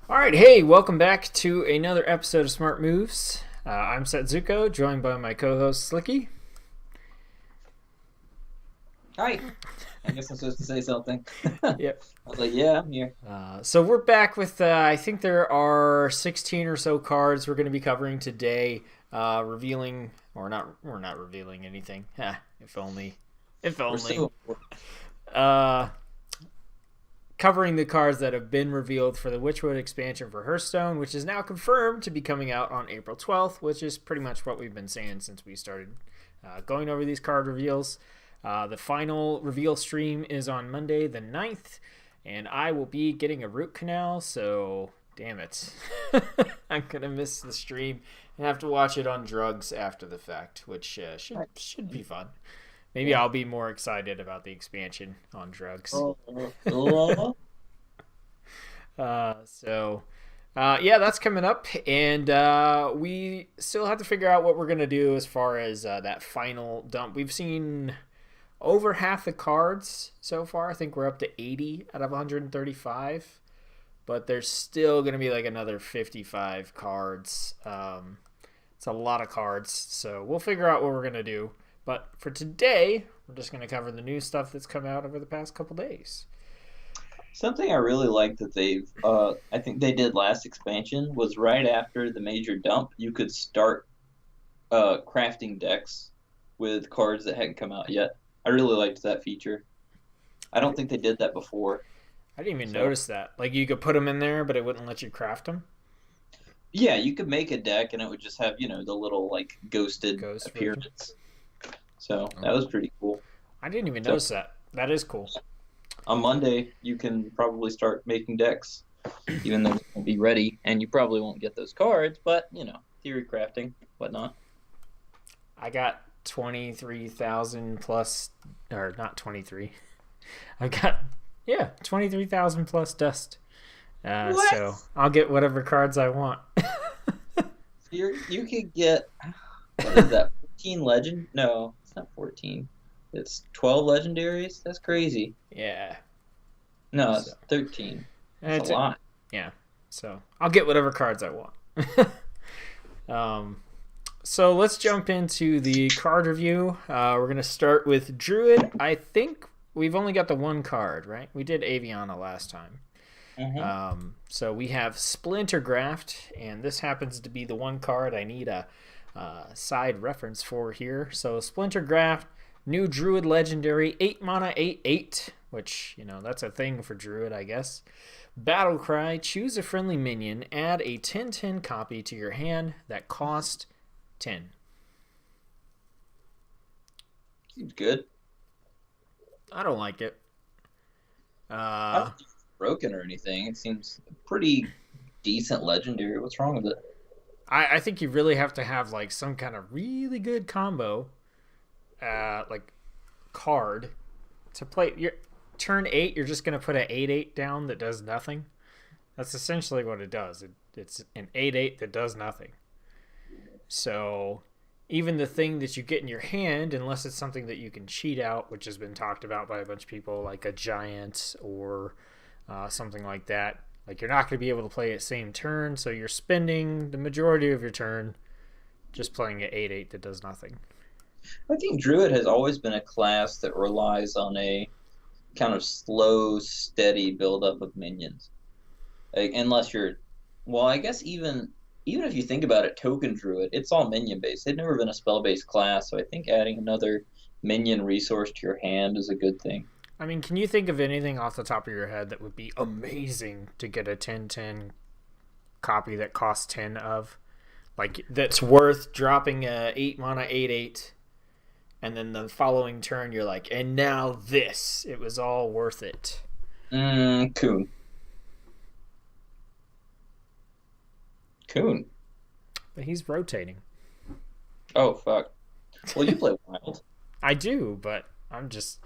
All right, hey, welcome back to another episode of Smart Moves. I'm Setsuko, joined by my co-host Slicky. Hi. I guess I'm supposed to say something. I Yep. was like, yeah, I'm here. So we're back with. I think there are 16 or so cards we're going to be covering today. Revealing, or not? We're not revealing anything. If only. If We're only. still Uh, Covering the cards that have been revealed for the Witchwood expansion for Hearthstone, which is now confirmed to be coming out on April 12th, which is pretty much what we've been saying since we started going over these card reveals. The final reveal stream is on Monday the 9th, and I will be getting a root canal, so damn it. I'm going to miss the stream and have to watch it on drugs after the fact, which should be fun. Maybe yeah. I'll be more excited about the expansion on drugs. So that's coming up, and we still have to figure out what we're gonna do as far as that final dump. We've seen over half the cards so far. I think we're up to 80 out of 135, but there's still gonna be like another 55 cards. It's a lot of cards, so we'll figure out what we're gonna do. But for today, we're just gonna cover the new stuff that's come out over the past couple days. Something I really like that I think they did last expansion was right after the major dump, you could start crafting decks with cards that hadn't come out yet. I really liked that feature. I don't think they did that before. I didn't even So, notice that. Like you could put them in there, but it wouldn't let you craft them. yeah, you could make a deck and it would just have, the little like ghosted Ghost version. appearance. So, that Oh. was pretty cool. I didn't even So, notice that. That is cool. on Monday, you can probably start making decks, even though they won't be ready, and you probably won't get those cards, but, theory crafting, whatnot. I got 23,000 plus, or not 23. I've got, yeah, 23,000 plus dust. What? So I'll get whatever cards I want. You could get, what is that, 14 legend? No, it's not 14. It's 12 legendaries? That's crazy. Yeah. No, So, it's 13. That's a it's, lot. yeah. So I'll get whatever cards I want. um, So let's jump into the card review. We're going to start with Druid. I think we've only got the one card, right? We did Aviana last time. Hmm. So we have Splinter Graft, and this happens to be the one card I need a side reference for here. So Splinter Graft, new Druid legendary, 8 mana, 8/8, which, that's a thing for Druid, I guess. Battle Cry, choose a friendly minion, add a 10/10 copy to your hand that cost 10. Seems good. I don't like it. I don't Uh, think it's broken or anything. It seems pretty decent legendary. What's wrong with it? I think you really have to have like some kind of really good combo, like card to play. Your turn 8, you're just gonna put an 8/8 down that does nothing. That's essentially what it does. It's an 8/8 that does nothing. So even the thing that you get in your hand, unless it's something that you can cheat out, which has been talked about by a bunch of people, like a giant or something like that, like you're not going to be able to play it same turn, so you're spending the majority of your turn just playing an 8/8 that does nothing. I think Druid has always been a class that relies on a kind of slow, steady buildup of minions. Like, unless you're, well, I guess even if you think about it, Token Druid, it's all minion based. They've never been a spell based class, so I think adding another minion resource to your hand is a good thing. I mean, can you think of anything off the top of your head that would be amazing to get a 10/10 copy that costs 10 of? Like, that's worth dropping a 8 mana 8/8, and then the following turn you're like, and now this. It was all worth it. Coon. Coon. But he's rotating. Oh, fuck. Well, you play Wild. I do, but I'm just.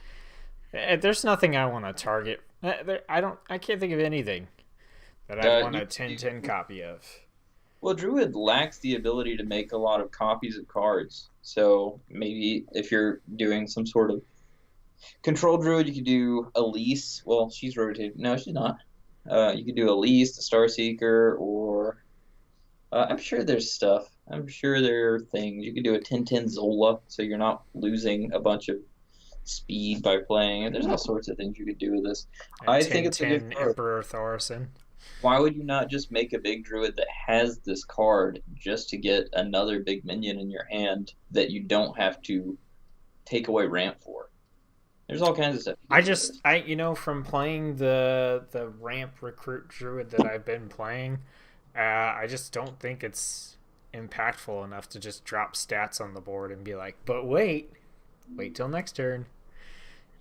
There's nothing I want to target. I can't think of anything that I'd want You, a 10/10 copy of. well, Druid lacks the ability to make a lot of copies of cards. So maybe if you're doing some sort of control Druid, you could do Elise. Well, she's rotated. No, she's not. You could do a Least, a Star Seeker, or I'm sure there's stuff. I'm sure there are things. You could do a 10-10 Zola, so you're not losing a bunch of speed by playing it. There's all sorts of things you could do with this. A I think it's a good 10-10 card. Emperor Thorson. Why would you not just make a big druid that has this card just to get another big minion in your hand that you don't have to take away ramp for? There's all kinds of stuff you I can do with just this. I you know from playing the ramp recruit druid that I've been playing, I just don't think it's impactful enough to just drop stats on the board and be like, but wait till next turn.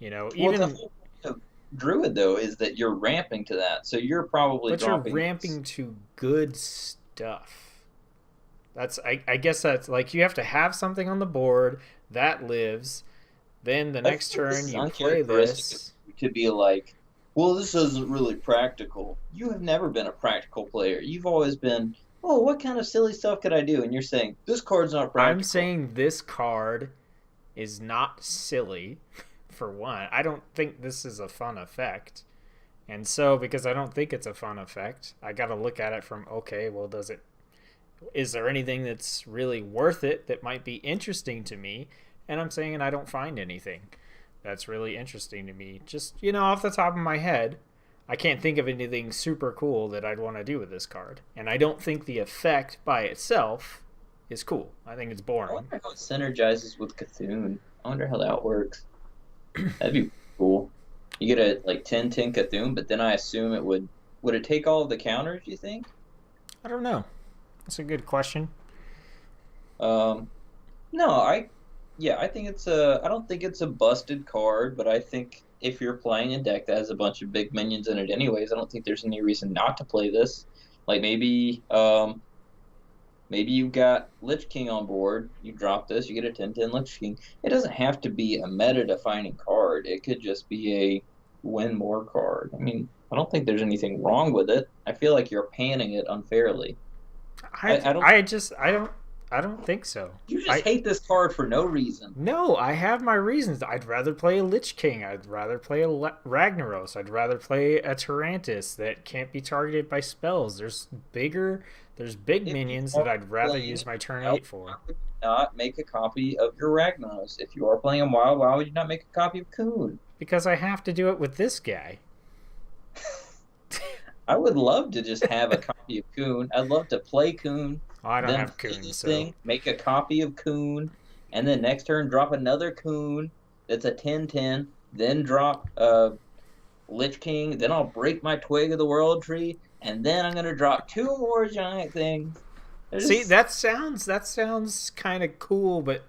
Well, the Even whole point of druid though is that you're ramping to that, so you're probably but you're dropping. ramping to good stuff. I guess that's like you have to have something on the board that lives. Then the I next feel like this turn is you play uncharacteristic of this. you to be like, well, this isn't really practical. You have never been a practical player. You've always been, oh, what kind of silly stuff could I do? And you're saying this card's not I'm practical. saying this card is not silly. For one, I don't think this is a fun effect. And so, because I don't think it's a fun effect, I got to look at it from okay, well, is there anything that's really worth it that might be interesting to me? And I'm saying I don't find anything that's really interesting to me. Just, off the top of my head, I can't think of anything super cool that I'd want to do with this card. And I don't think the effect by itself is cool. I think it's I boring. wonder how it synergizes with Cthulhu. I wonder how that works. That'd be cool. You get a like 10-10 Cthulhu, but then I assume would it take all of the counters, you think? I don't know. That's a good question. Um, no, yeah, I think I don't think it's a busted card, but I think if you're playing a deck that has a bunch of big minions in it anyways, I don't think there's any reason not to play this. Like maybe you've got Lich King on board, you drop this, you get a 10-10 Lich King. It doesn't have to be a meta defining card. It could just be a win more card. I mean, I don't think there's anything wrong with it. I feel like you're panning it unfairly. I don't I don't think so. You just I hate this card for no reason. No, I have my reasons. I'd rather play a Lich King. I'd rather play a Ragnaros. I'd rather play a Tyrantus that can't be targeted by spells. There's big If you minions are that I'd rather playing use my turn Wild, 8 why for. would you not make a copy of your Ragnaros? If you are playing a Wild, why would you not make a copy of Coon? Because I have to do it with this guy. I would love to just have a copy of Coon. I'd love to play Coon, Oh, I don't then have play Coon, this so thing, make a copy of Coon, and then next turn drop another Coon that's a 10-10, then drop Lich King, then I'll break my Twig of the World Tree, and then I'm gonna drop two more giant things. see There's that sounds kind of cool, but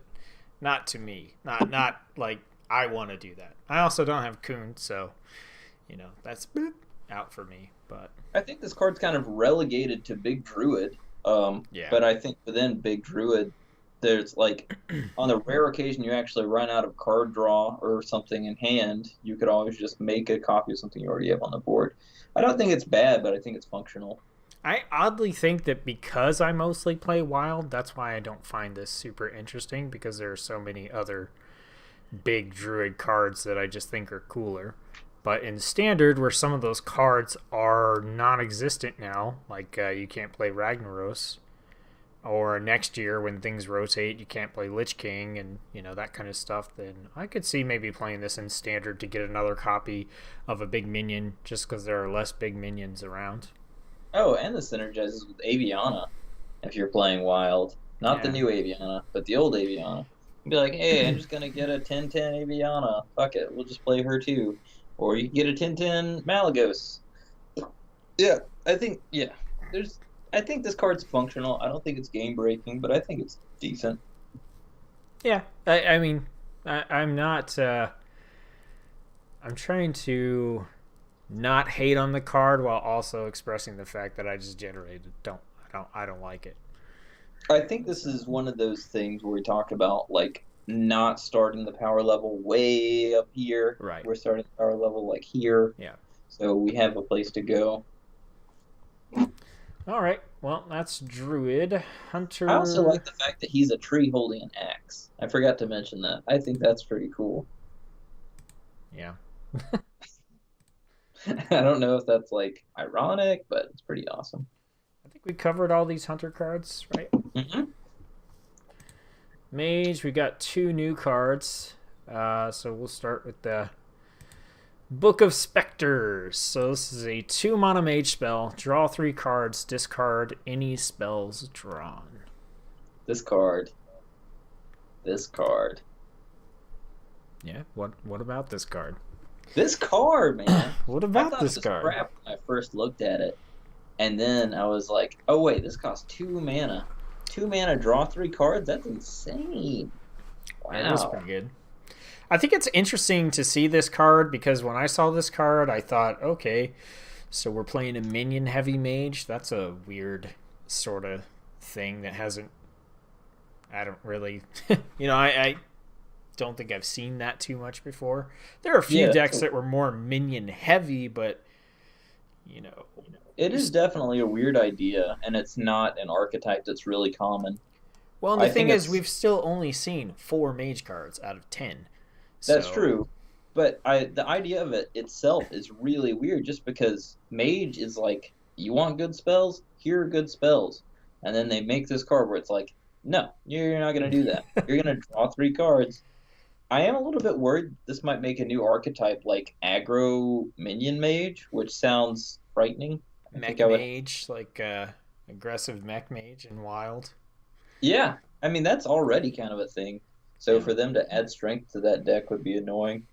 not to me. Not like I want to do that. I also don't have Coon, so that's boop, out for me. But I think this card's kind of relegated to Big Druid. yeah, But I think within Big Druid, there's like on the rare occasion you actually run out of card draw or something in hand, you could always just make a copy of something you already have on the board. I don't think it's bad, but I think it's functional. I oddly think that because I mostly play wild, that's why I don't find this super interesting because there are so many other big druid cards that I just think are cooler. But in standard, where some of those cards are non-existent now, like you can't play Ragnaros, or next year when things rotate, you can't play Lich King, and that kind of stuff. Then I could see maybe playing this in standard to get another copy of a big minion, just because there are less big minions around. Oh, and this synergizes with Aviana if you're playing Wild. Not the Yeah. new Aviana, but the old Aviana. You'd be like, hey, I'm just gonna get a 10-10 Aviana. Fuck it, we'll just play her too. Or you can get a 10-10 Malagos. Yeah, yeah. There's I think this card's functional. I don't think it's game breaking, but I think it's decent. Yeah, I mean, I'm not. I'm trying to not hate on the card while also expressing the fact that I just generated. I don't like it. I think this is one of those things where we talk about like not starting the power level way up here. Right. We're starting the power level like here. Yeah. So we have a place to go. All right. Well, that's Druid Hunter. I also like the fact that he's a tree holding an axe. I forgot to mention that. I think that's pretty cool. Yeah. I don't know if that's like ironic, but it's pretty awesome. I think we covered all these hunter cards, right? Hmm. Mage, we got two new cards. So we'll start with the Book of Specters. So this is a 2 mana mage spell. Draw 3 cards, discard any spells drawn. This card. This card. Yeah, what about this card? This card, man. What I about thought it this was card? crap when I first looked at it. And then I was like, oh wait, this costs 2 mana. 2 mana, draw 3 cards? That's insane. Yeah, that was Wow. pretty good. I think it's interesting to see this card because when I saw this card, I thought, okay, so we're playing a minion heavy mage. That's a weird sort of thing that hasn't. I don't really, I don't think I've seen that too much before. There are a few Yeah, decks that were more minion heavy, but you know, it is definitely a weird idea, and it's not an archetype that's really common. well, and the I thing think is, it's we've still only seen 4 mage cards out of 10. That's So true. But the idea of it itself is really weird just because mage is like, you want good spells? Here are good spells. And then they make this card where it's like, no, you're not going to do that. You're going to draw 3 cards. I am a little bit worried this might make a new archetype like aggro minion mage, which sounds frightening. I mech think I would. mage, like aggressive mech mage in wild. Yeah, I mean, that's already kind of a thing. So Yeah. for them to add strength to that deck would be annoying.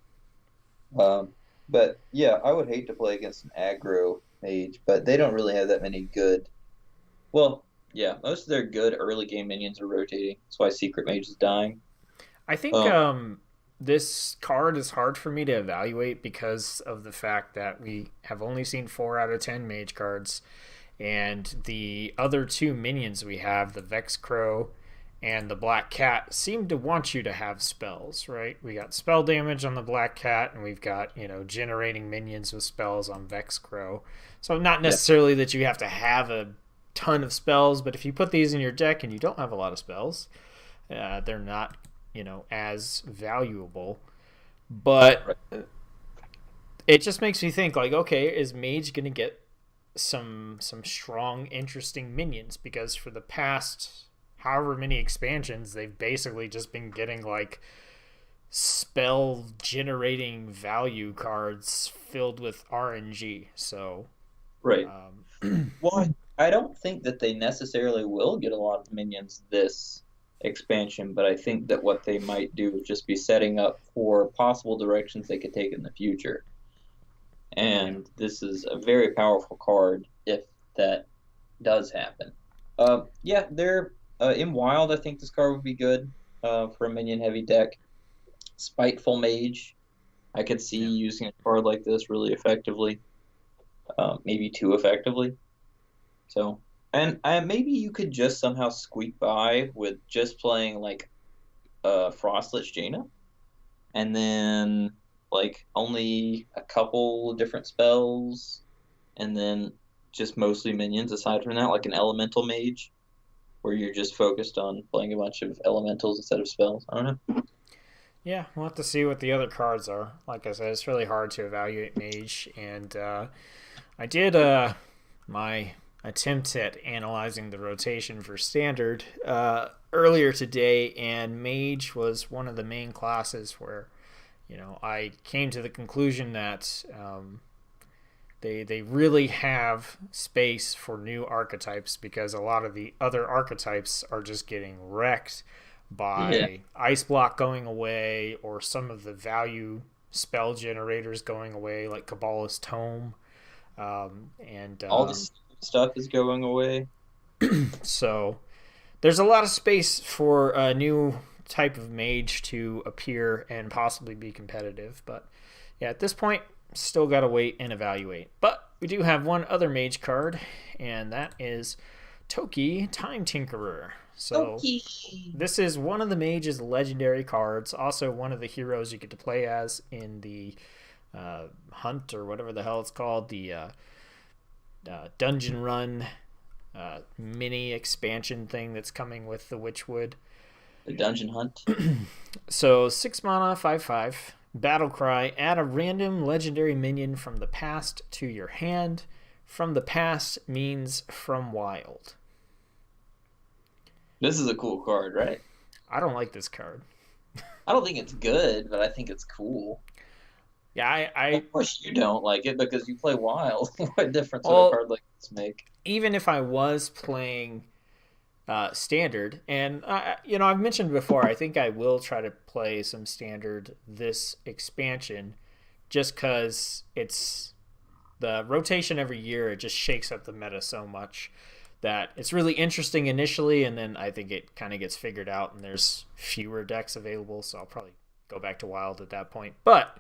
Um, but yeah, I would hate to play against an aggro mage, but they don't really have that many good. Well, yeah, most of their good early game minions are rotating. That's why Secret Mage is dying. I think Um, this card is hard for me to evaluate because of the fact that we have only seen 4 out of 10 mage cards, and the other 2 minions we have, the Vex Crow and the Black Cat, seem to want you to have spells, right? We got spell damage on the Black Cat, and we've got, generating minions with spells on Vex Crow. So not yeah, necessarily that you have to have a ton of spells, but if you put these in your deck and you don't have a lot of spells, they're not, as valuable. But right. it just makes me think, like, okay, is Mage gonna get some strong, interesting minions? Because for the past however many expansions, they've basically just been getting like spell generating value cards filled with RNG. So, Right. um, Well, I don't think that they necessarily will get a lot of minions this expansion, but I think that what they might do is just be setting up for possible directions they could take in the future. yeah, And this is a very powerful card if that does happen. Yeah, they're in Wild. I think this card would be good for a minion heavy deck. Spiteful Mage. I could see yeah. using a card like this really effectively, maybe too effectively. So, and maybe you could just somehow squeak by with just playing like Frostlich Jaina, and then like only a couple different spells, and then just mostly minions aside from that, like an Elemental Mage, where you're just focused on playing a bunch of elementals instead of spells. I don't know. Yeah, we'll have to see what the other cards are. Like I said, it's really hard to evaluate Mage, and I did my attempt at analyzing the rotation for Standard earlier today, and Mage was one of the main classes where I came to the conclusion that they really have space for new archetypes because a lot of the other archetypes are just getting wrecked Yeah, by ice block going away or some of the value spell generators going away, like Kabbalah's Tome. And all this stuff is going away. So there's a lot of space for a new type of mage to appear and possibly be competitive. But yeah, at this point, still got to wait and evaluate. But we do have one other mage card, and that is Toki, Time Tinkerer. So Okay. this is one of the mage's legendary cards, also one of the heroes you get to play as in the hunt or whatever the hell it's called, the dungeon run mini expansion thing that's coming with the Witchwood. The Dungeon Hunt. So 6 mana, 5/5. Battle Cry, add a random legendary minion from the past to your hand. From the past means from wild. This is a cool card, right? I don't like this card. I don't think it's good, but I think it's cool. Yeah, Of course you don't like it because you play Wild. What difference would a well, card like this make? even if I was playing standard, and I've mentioned before, I think I will try to play some standard this expansion, just because it's the rotation every year. It just shakes up the meta so much that it's really interesting initially, and then I think it kind of gets figured out, and there's fewer decks available. So I'll probably go back to Wild at that point. But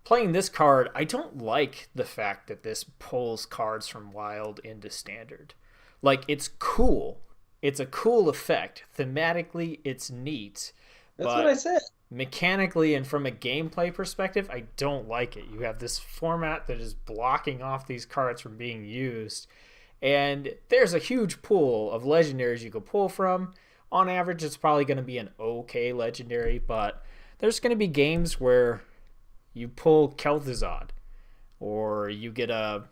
playing this card, I don't like the fact that this pulls cards from Wild into Standard. Like, it's cool. It's a cool effect. Thematically, it's neat. That's what I said. Mechanically and from a gameplay perspective, I don't like it. You have this format that is blocking off these cards from being used. And there's a huge pool of legendaries you could pull from. On average, it's probably going to be an okay legendary, but there's going to be games where you pull Kel'Thuzad, or you get a,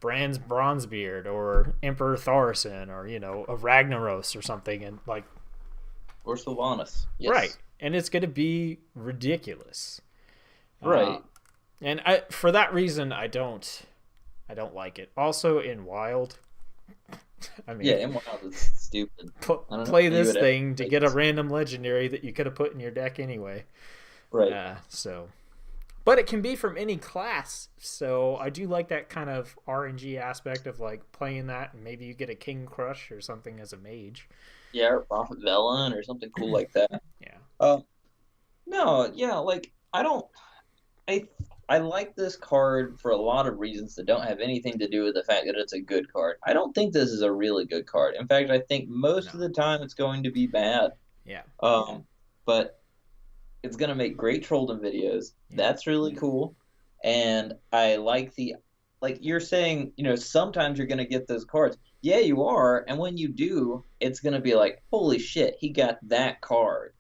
Brand's Bronzebeard, or Emperor Thaurissan, or, a Ragnaros or something, and or Sylvanas. Yes. Right. And it's going to be ridiculous. Right. And for that reason, I don't like it. Also, in Wild, in Wild, it's stupid. Play this thing to get a random legendary that you could have put in your deck anyway. Right. But it can be from any class. So I do like that kind of RNG aspect of playing that, and maybe you get a King Crush or something as a mage. Yeah, or Prophet Velen or something cool like that. Yeah. No, yeah, I don't. I like this card for a lot of reasons that don't have anything to do with the fact that it's a good card. I don't think this is a really good card. In fact, I think most of the time it's going to be bad. Yeah. But it's going to make great Trolldom videos. Yeah. That's really cool. And I like you're saying, sometimes you're going to get those cards. Yeah, you are. And when you do, it's going to be like, holy shit, he got that card.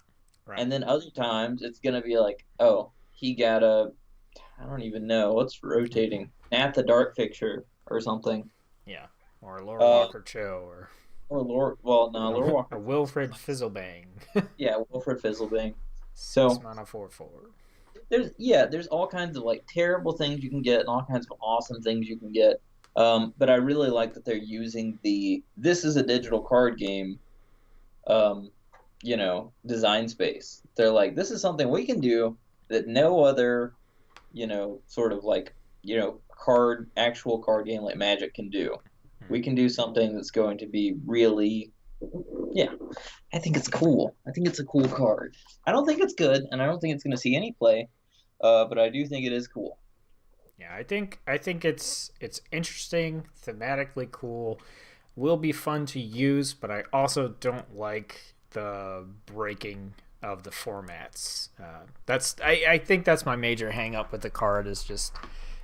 Right. And then other times it's going to be like, oh, he got I don't even know what's rotating. Nat the Dark Fixture or something. Yeah, or Laura Walker Cho, or Laura. Well, no, Laura Walker. Or Wilfred Fizzlebang. Yeah, Wilfred Fizzlebang. 6 mana 4/4. There's all kinds of terrible things you can get and all kinds of awesome things you can get. But I really like that they're using this is a digital card game. Design space. They're like, this is something we can do that no other, actual card game like Magic can do. We can do something that's going to be really, I think it's cool. I think it's a cool card. I don't think it's good, and I don't think it's going to see any play, but I do think it is cool. Yeah, I think it's interesting, thematically cool, will be fun to use, but I also don't like the breaking of the formats. I think that's my major hang up with the card, is just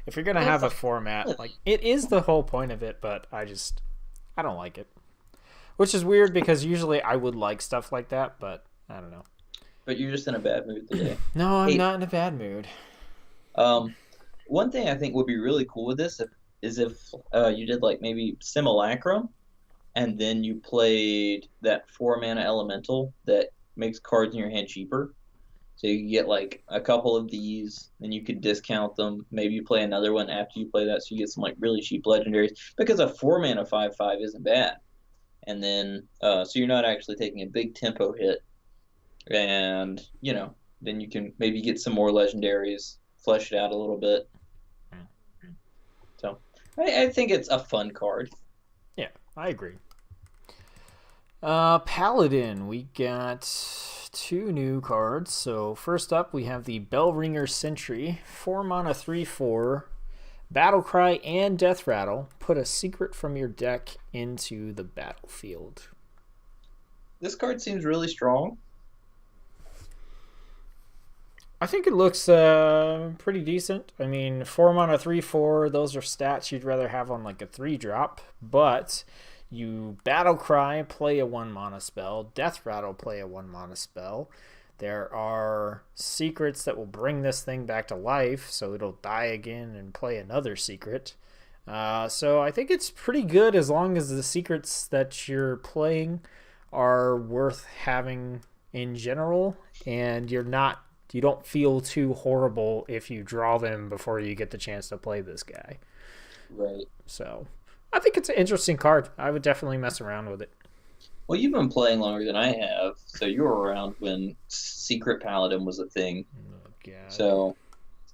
if you're gonna have a format, it is the whole point of it, but I don't like it, which is weird because usually I would like stuff like that, but I don't know. But you're just in a bad mood today. No, I'm not in a bad mood. One thing I think would be really cool with this is if you did maybe Simulacrum, and then you played that 4-mana elemental that makes cards in your hand cheaper. So you can get a couple of these, then you could discount them. Maybe you play another one after you play that, so you get some really cheap legendaries. Because a 4-mana 5/5 isn't bad. And then so you're not actually taking a big tempo hit. And then you can maybe get some more legendaries, flesh it out a little bit. So I think it's a fun card. Yeah, I agree. Paladin, we got 2 new cards. So first up, we have the Bellringer Sentry, 4 mana 3/4, Battle Cry and Death Rattle. Put a secret from your deck into the battlefield. This card seems really strong. I think it looks pretty decent. I mean, 4 mana 3/4, those are stats you'd rather have on a 3-drop, but you Battle Cry, play a 1 mana spell. Death Rattle, play a 1 mana spell. There are secrets that will bring this thing back to life, so it'll die again and play another secret. So I think it's pretty good as long as the secrets that you're playing are worth having in general, and you don't feel too horrible if you draw them before you get the chance to play this guy. Right. So I think it's an interesting card. I would definitely mess around with it. Well, you've been playing longer than I have, so you were around when Secret Paladin was a thing. Oh, God. So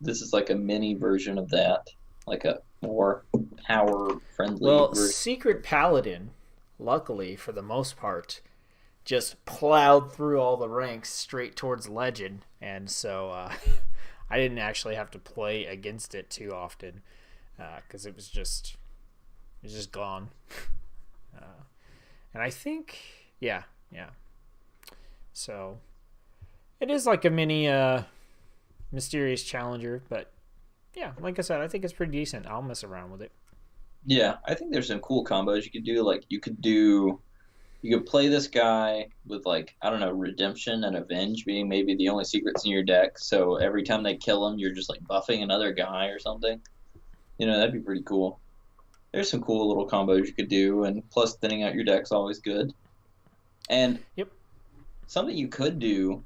this is like a mini version of that, like a more power-friendly Well, version. Secret Paladin, luckily for the most part, just plowed through all the ranks straight towards Legend, and so I didn't actually have to play against it too often because it was just gone. And I think, yeah. So it is like a mini mysterious challenger, but yeah, like I said, I think it's pretty decent. I'll mess around with it. Yeah, I think there's some cool combos you could do. Like you could play this guy with like I don't know, Redemption and Avenge being maybe the only secrets in your deck. So every time they kill him, you're just like buffing another guy or something. That'd be pretty cool. There's some cool little combos you could do, and plus thinning out your deck's always good. And Yep. something you could do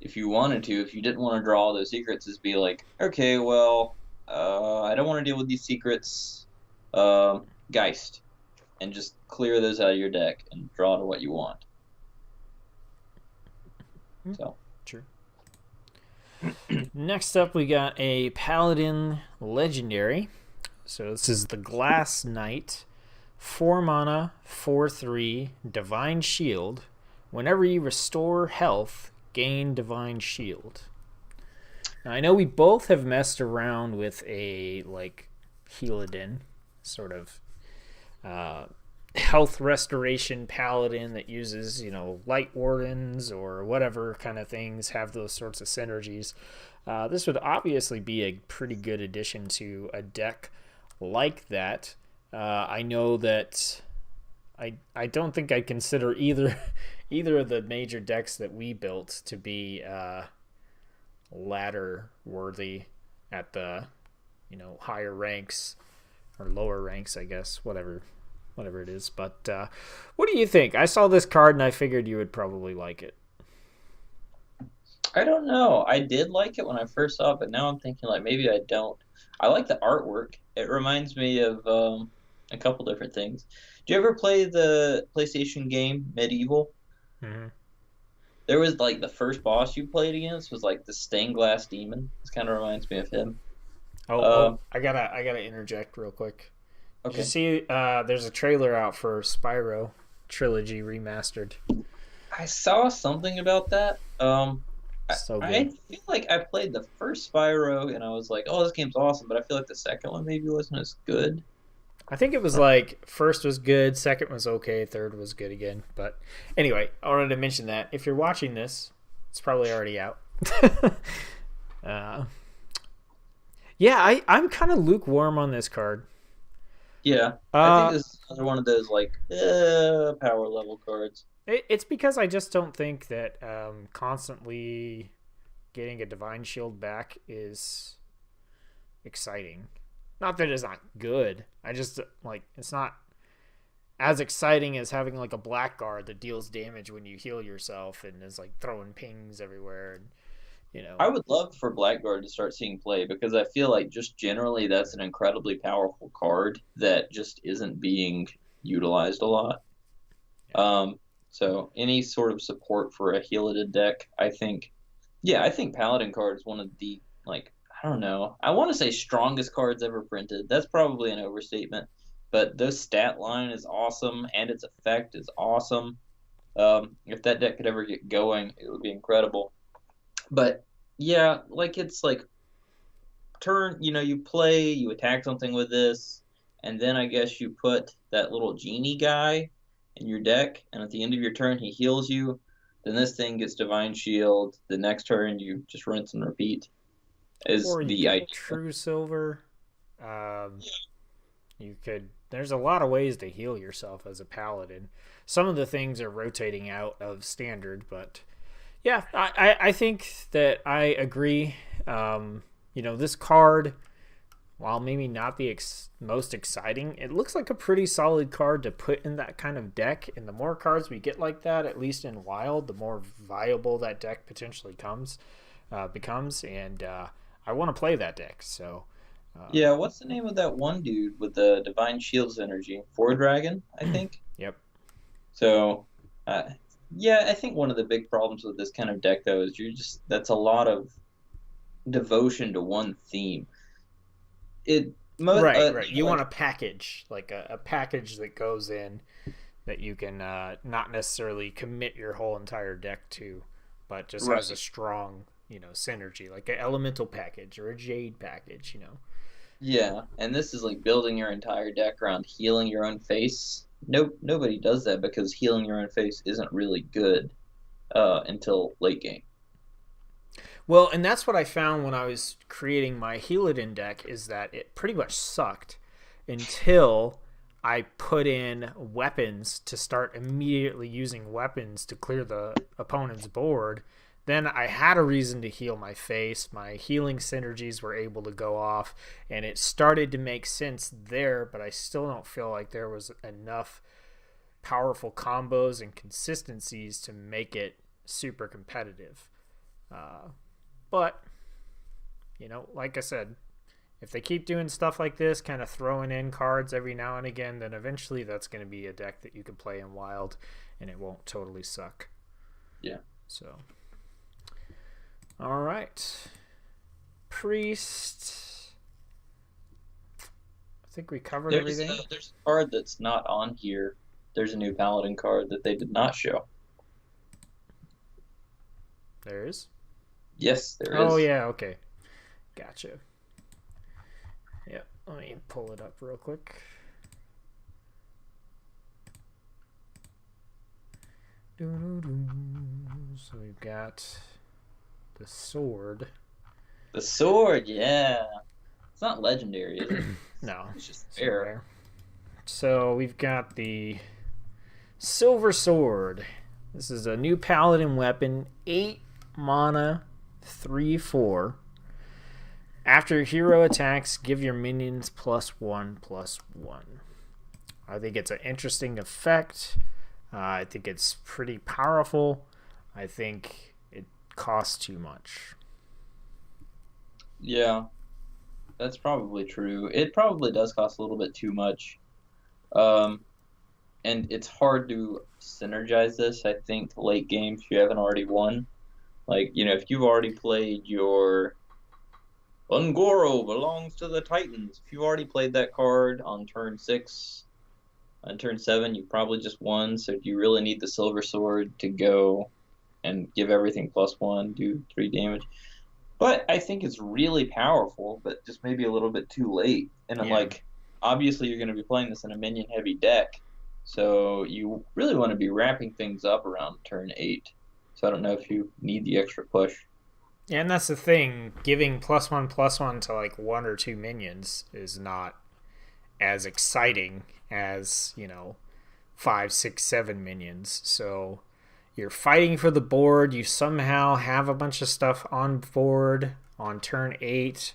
if you wanted to, if you didn't want to draw all those secrets, is be like, okay, well, I don't want to deal with these secrets, Geist, and just clear those out of your deck and draw to what you want. So True. Next up, we got a Paladin Legendary. So this is the Glass Knight, 4 mana, 4/3, Divine Shield. Whenever you restore health, gain Divine Shield. Now, I know we both have messed around with a like Healadin sort of health restoration paladin that uses light wardens or whatever kind of things have those sorts of synergies. This would obviously be a pretty good addition to a deck like that. I know that I don't think I consider either of the major decks that we built to be ladder worthy at the higher ranks or lower ranks, I guess, whatever it is. But what do you think? I saw this card and I figured you would probably like it. I don't know. I did like it when I first saw it, but now I'm thinking like maybe I don't. I like the artwork. It reminds me of a couple different things. Do you ever play the PlayStation game Medieval? Mm-hmm. There was like the first boss you played against was like the stained glass demon. This kind of reminds me of him. I gotta interject real quick. Did Okay. you see? There's a trailer out for Spyro Trilogy Remastered. I saw something about that. So I good. feel like I played the first Spyro and I was like, oh, this game's awesome, but I feel like the second one maybe wasn't as good. I think it was like first was good, second was okay, third was good again. But anyway, I wanted to mention that if you're watching this, it's probably already out. Yeah, I'm kind of lukewarm on this card. Yeah, I think Uh, this is another one of those like power level cards. it's because I just don't think that constantly getting a Divine Shield back is exciting. Not that it's not good. I just like it's not as exciting as having like a blackguard that deals damage when you heal yourself and is like throwing pings everywhere and I would love for Blackguard to start seeing play because I feel like just generally that's an incredibly powerful card that just isn't being utilized a lot. So any sort of support for a Healadin deck, I think, yeah, I think Paladin card is one of the like I don't know, I want to say strongest cards ever printed. That's probably an overstatement, but this stat line is awesome and its effect is awesome. If that deck could ever get going, it would be incredible. But yeah, like it's like turn, you play, you attack something with this, and then I guess you put that little genie guy in your deck, and at the end of your turn he heals you. Then this thing gets Divine Shield. The next turn you just rinse and repeat. Is or you the get idea? True Silver. Um, you could. There's a lot of ways to heal yourself as a paladin. Some of the things are rotating out of standard, but Yeah, I think that I agree. This card, while maybe not the most exciting, it looks like a pretty solid card to put in that kind of deck. And the more cards we get like that, at least in Wild, the more viable that deck potentially becomes. And I want to play that deck. So, Yeah, what's the name of that one dude with the Divine Shields energy? Four Dragon, I think. yep. So, uh, yeah, I think one of the big problems with this kind of deck, though, is that's a lot of devotion to one theme. It, Right. You want like, a package, like a package that goes in that you can not necessarily commit your whole entire deck to, but just has a right. strong, synergy, like an elemental package or a jade package. Yeah, and this is like building your entire deck around healing your own face. Nope, nobody does that because healing your own face isn't really good until late game. Well, and that's what I found when I was creating my Helidin deck is that it pretty much sucked until I put in weapons to start immediately using weapons to clear the opponent's board. Then I had a reason to heal my face. My healing synergies were able to go off, and it started to make sense there, but I still don't feel like there was enough powerful combos and consistencies to make it super competitive. Uh, but like I said, if they keep doing stuff like this, kind of throwing in cards every now and again, then eventually that's going to be a deck that you can play in Wild, and it won't totally suck. Yeah. So, all right, Priest. I think we covered everything. There's a card that's not on here. There's a new Paladin card that they did not show. There is. Yes, there Oh is. yeah, okay, gotcha. Yeah, let me pull it up real quick. So we've got the sword. The sword, yeah. It's not legendary, is it? No, It's just it's rare. rare. So we've got the silver sword. This is a new paladin weapon, 8 mana, 3/4. After hero attacks, give your minions +1/+1. I think it's an interesting effect. I think it's pretty powerful. I think it costs too much. Yeah, that's probably true. It probably does cost a little bit too much. Um, and it's hard to synergize this, I think, late game if you haven't already won. Like, if you've already played your Ungoro belongs to the Titans. If you've already played that card on turn 6, on turn 7, you probably just won. So do you really need the Silver Sword to go and give everything +1, do 3 damage? But I think it's really powerful, but just maybe a little bit too late. And I'm Yeah. like, obviously you're going to be playing this in a minion heavy deck, so you really want to be wrapping things up around turn 8. So I don't know if you need the extra push. Yeah, and that's the thing. Giving +1/+1 to like 1 or 2 minions is not as exciting as, 5, 6, 7 minions. So you're fighting for the board. You somehow have a bunch of stuff on board on turn 8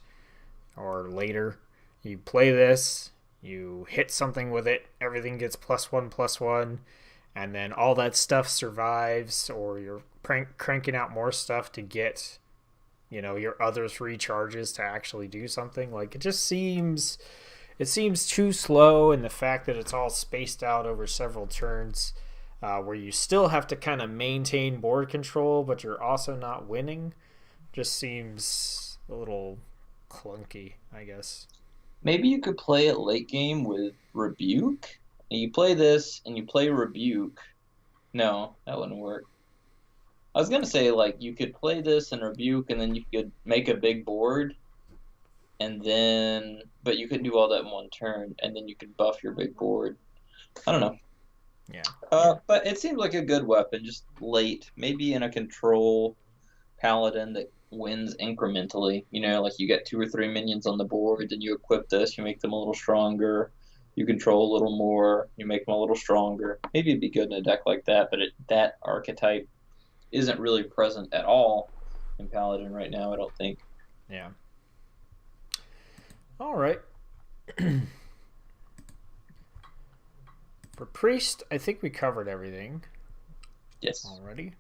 or later. You play this, you hit something with it, everything gets +1/+1, and then all that stuff survives, or you're cranking out more stuff to get your others recharges to actually do something. Like it seems too slow, and the fact that it's all spaced out over several turns, where you still have to kind of maintain board control, but you're also not winning, just seems a little clunky, I guess. Maybe you could play it late game with Rebuke. And you play this and you play Rebuke. No, that wouldn't work. I was gonna say like you could play this and Rebuke, and then you could make a big board, and then but you couldn't do all that in one turn, and then you could buff your big board. I don't know. Yeah. But it seems like a good weapon, just late. Maybe in a control paladin that wins incrementally. Like you get 2 or 3 minions on the board, then you equip this, you make them a little stronger. You control a little more, you make them a little stronger. Maybe it'd be good in a deck like that, but that archetype isn't really present at all in Paladin right now, I don't think. Yeah. All right. For Priest, I think we covered everything Yes. already.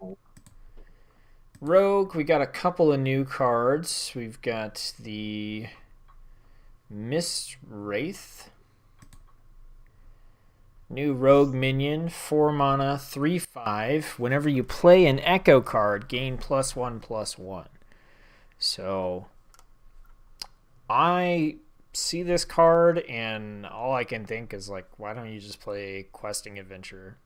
Rogue, we got a couple of new cards. We've got the Mist Wraith. New Rogue minion, 4 mana, 3/5. Whenever you play an Echo card, gain +1/+1. So, I see this card, and all I can think is, like, why don't you just play Questing Adventurer?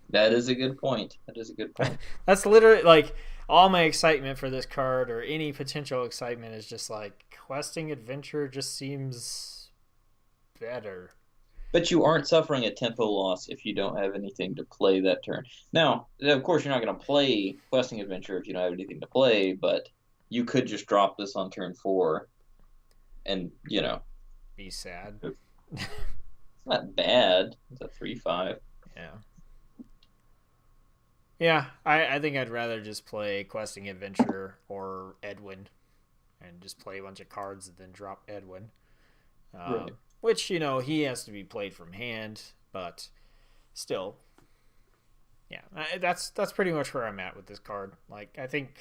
That is a good point. That is a good point. That's literally, like, all my excitement for this card, or any potential excitement, is just, like, Questing Adventure just seems better. But you aren't suffering a tempo loss if you don't have anything to play that turn. Now, of course, you're not going to play Questing Adventure if you don't have anything to play, but you could just drop this on turn 4 and, Be sad. It's not bad. It's a 3/5. Yeah. Yeah, I think I'd rather just play Questing Adventure or Edwin and just play a bunch of cards and then drop Edwin. Right. Which, he has to be played from hand, but still. Yeah, that's pretty much where I'm at with this card. Like, I think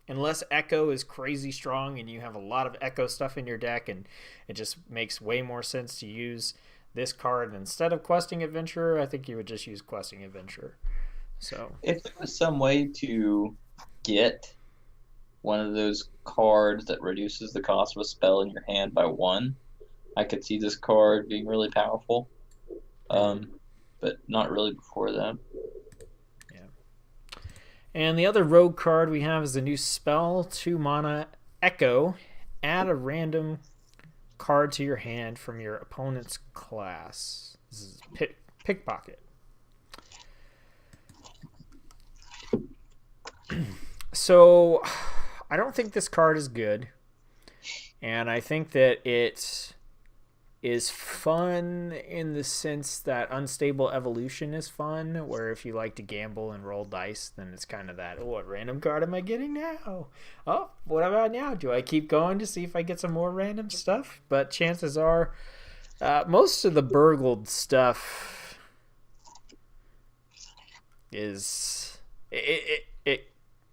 unless Echo is crazy strong and you have a lot of Echo stuff in your deck, and it just makes way more sense to use this card instead of Questing Adventurer, I think you would just use Questing Adventurer. So If there was some way to get one of those cards that reduces the cost of a spell in your hand by 1, I could see this card being really powerful. But not really before that. Yeah. And the other rogue card we have is the new spell, 2 mana Echo. Add a random card to your hand from your opponent's class. This is Pickpocket. So, I don't think this card is good. And I think that it is fun in the sense that Unstable Evolution is fun, where if you like to gamble and roll dice, then it's kind of that, oh, what random card am I getting now? Oh, what about now? Do I keep going to see if I get some more random stuff? But chances are, most of the burgled stuff is...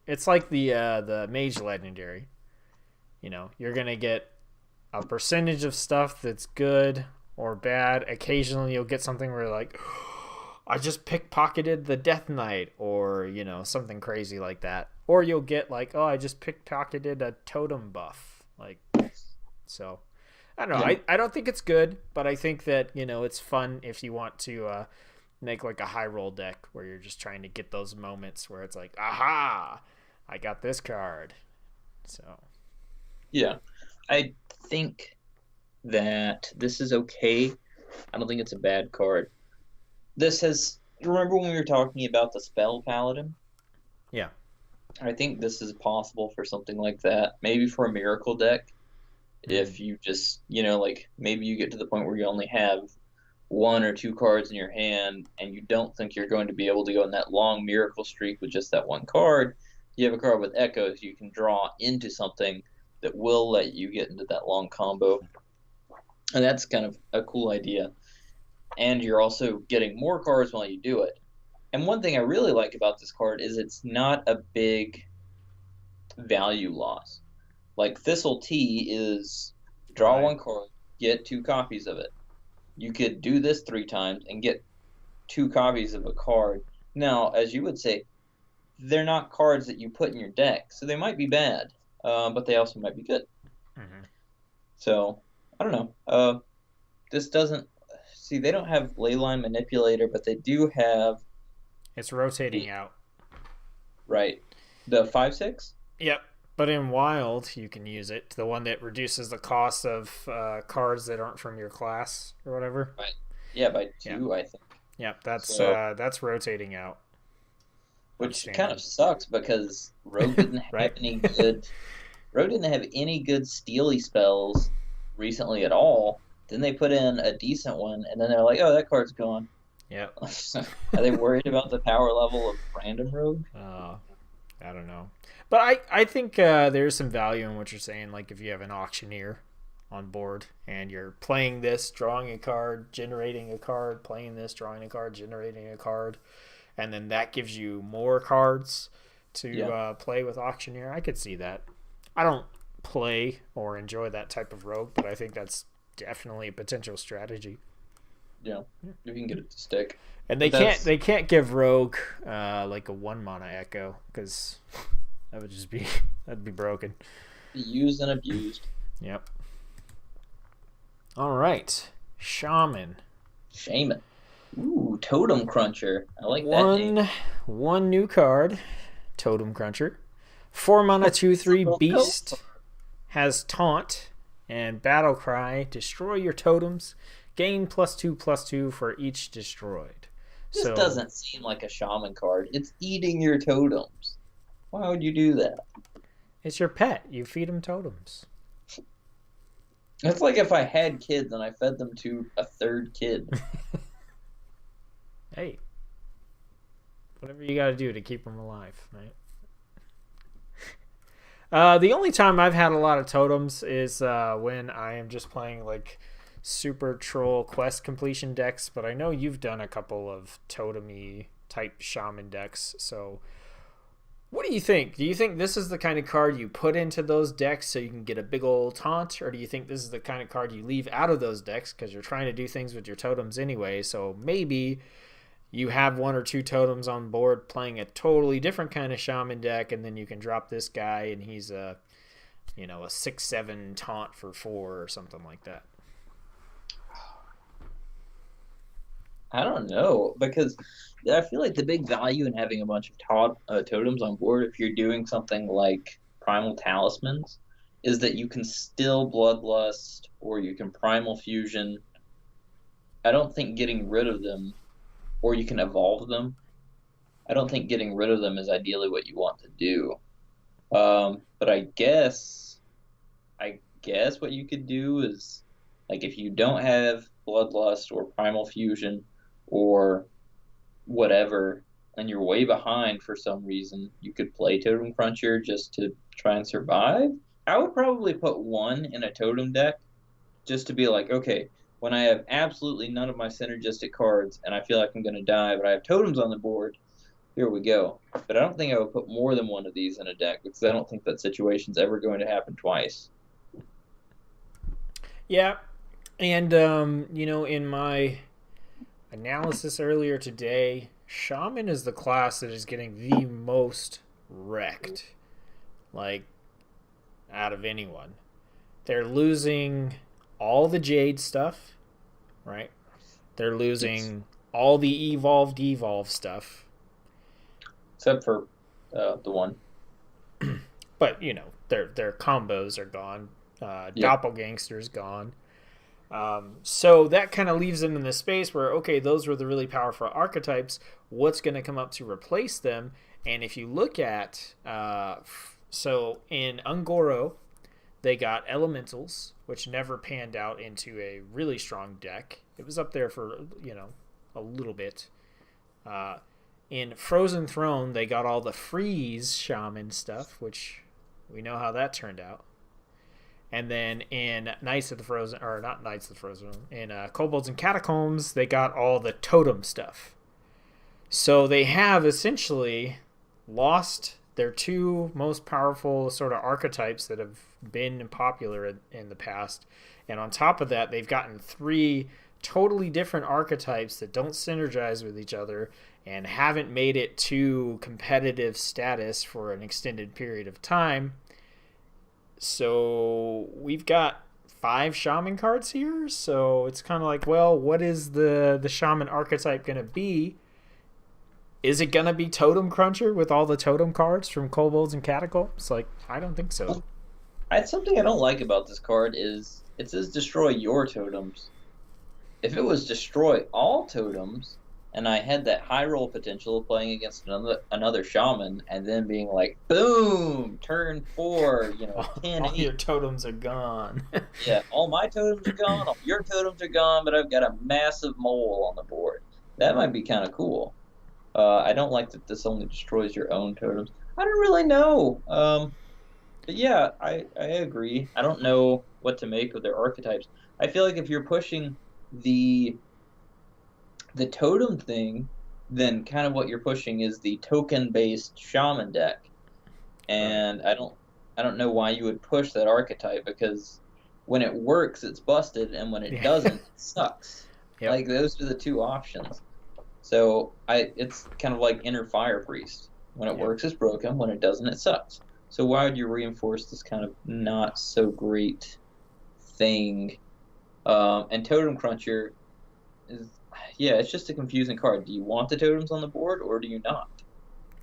It's like the Mage Legendary. You're going to get a percentage of stuff that's good or bad. Occasionally you'll get something where you're like, oh, I just pickpocketed the Death Knight, or, something crazy like that. Or you'll get like, oh, I just pickpocketed a totem buff. Like, so, I don't know. Yeah. I don't think it's good, but I think that, it's fun if you want to make like a high roll deck where you're just trying to get those moments where it's like, aha, I got this card. So, Yeah. I think that this is okay. I don't think it's a bad card. Remember when we were talking about the spell paladin? yeah. I think this is possible for something like that. Maybe for a miracle deck. If you just, like maybe you get to the point where you only have 1 or 2 cards in your hand and you don't think you're going to be able to go in that long miracle streak with just that 1 card. You have a card with echoes you can draw into something that will let you get into that long combo. And that's kind of a cool idea. And you're also getting more cards while you do it. And one thing I really like about this card is it's not a big value loss. Like Thistle Tea is draw 1 card, get 2 copies of it. You could do this 3 times and get 2 copies of a card. Now, as you would say, they're not cards that you put in your deck, so they might be bad, but they also might be good. Mm-hmm. So, I don't know. This doesn't... See, they don't have Leyline Manipulator, but they do have... It's rotating out. Right. The 5/6? Yep. But in Wild, you can use it. The one that reduces the cost of cards that aren't from your class or whatever. Right. Yeah, by 2, I think. Yep, that's rotating out. Which kind of sucks because Rogue didn't have any good... Rogue didn't have any good steely spells recently at all. Then they put in a decent one, and then they're like, oh, that card's gone. Yep. Are they worried about the power level of random rogue? Uh, I don't know. But I think there's some value in what you're saying. Like if you have an auctioneer on board and you're playing this, drawing a card, generating a card, playing this, drawing a card, generating a card, and then that gives you more cards to Yeah, play with auctioneer. I could see that. I don't play or enjoy that type of rogue, but I think that's definitely a potential strategy. yeah. If you can get it to stick. And But that's they can't give rogue like a 1 mana echo because that would just be that'd be broken. used and abused. Yep. All right, shaman. Shaman. Ooh, Totem Cruncher. I like that name. One new card, Totem Cruncher. 4 mana 2/3 beast has taunt and battle cry. Destroy your totems. Gain +2/+2 for each destroyed. This So doesn't seem like a shaman card. It's eating your totems. Why would you do that? it's your pet. You feed them totems. It's like if I had kids and I fed them to a third kid. Hey, whatever you got to do to keep them alive, right? The only time I've had a lot of totems is when I am just playing like super troll quest completion decks. But I know you've done a couple of totemy type shaman decks. So, what do you think? Do you think this is the kind of card you put into those decks so you can get a big old taunt, or do you think this is the kind of card you leave out of those decks because you're trying to do things with your totems anyway? So maybe you have 1 or 2 totems on board playing a totally different kind of shaman deck, and then you can drop this guy and he's a 6/7 taunt for 4 or something like that. I don't know because I feel like the big value in having a bunch of totems on board, if you're doing something like Primal Talismans, is that you can still Bloodlust or you can Primal Fusion. I don't think getting rid of them, or you can evolve them. I don't think getting rid of them is ideally what you want to do. But I guess what you could do is, like, if you don't have Bloodlust or Primal Fusion or whatever, and you're way behind for some reason, you could play Totem Cruncher just to try and survive. I would probably put one in a totem deck just to be like, okay, when I have absolutely none of my synergistic cards and I feel like I'm going to die, but I have totems on the board, here we go. But I don't think I would put more than one of these in a deck because I don't think that situation's ever going to happen twice. Yeah, and in my analysis earlier today, shaman is the class that is getting the most wrecked, like out of anyone. They're losing all the Jade stuff, right? They're losing all the evolve stuff. Except for the one. But, their combos are gone. Doppelgangster's gone. So that kind of leaves them in this space where, okay, those were the really powerful archetypes. What's going to come up to replace them? And if you look at, so in Ungoro, they got Elementals, which never panned out into a really strong deck. It was up there for, a little bit. In Frozen Throne, they got all the Freeze Shaman stuff, which we know how that turned out. And then in Knights of the Frozen, or not Knights of the Frozen, in Kobolds and Catacombs, they got all the Totem stuff. So they have essentially lost their 2 most powerful sort of archetypes that have been popular in the past. And on top of that, they've gotten 3 totally different archetypes that don't synergize with each other and haven't made it to competitive status for an extended period of time. So we've got 5 shaman cards here. So it's kind of like, well, what is the shaman archetype going to be? Is it going to be Totem Cruncher with all the totem cards from Kobolds and Catacombs? Like, I don't think so. Something I don't like about this card is it says destroy your totems. If it was destroy all totems, and I had that high roll potential of playing against another shaman, and then being like, boom, turn 4, 10, all 8. your totems are gone. Yeah, all my totems are gone, all your totems are gone, but I've got a massive mole on the board. That might be kind of cool. I don't like that this only destroys your own totems. I don't really know. But yeah, I agree. I don't know what to make of their archetypes. I feel like if you're pushing the the totem thing, then kind of what you're pushing is the token based shaman deck. Right. And I don't know why you would push that archetype because when it works, it's busted, and when it Yeah. doesn't, it sucks. Yep. Like those are the two options. So I it's kind of like inner fire priest. When it Yep. works, it's broken. When it doesn't, it sucks. So why would you reinforce this kind of not so great thing? And Totem Cruncher is, yeah, it's just a confusing card. Do you want the totems on the board or do you not?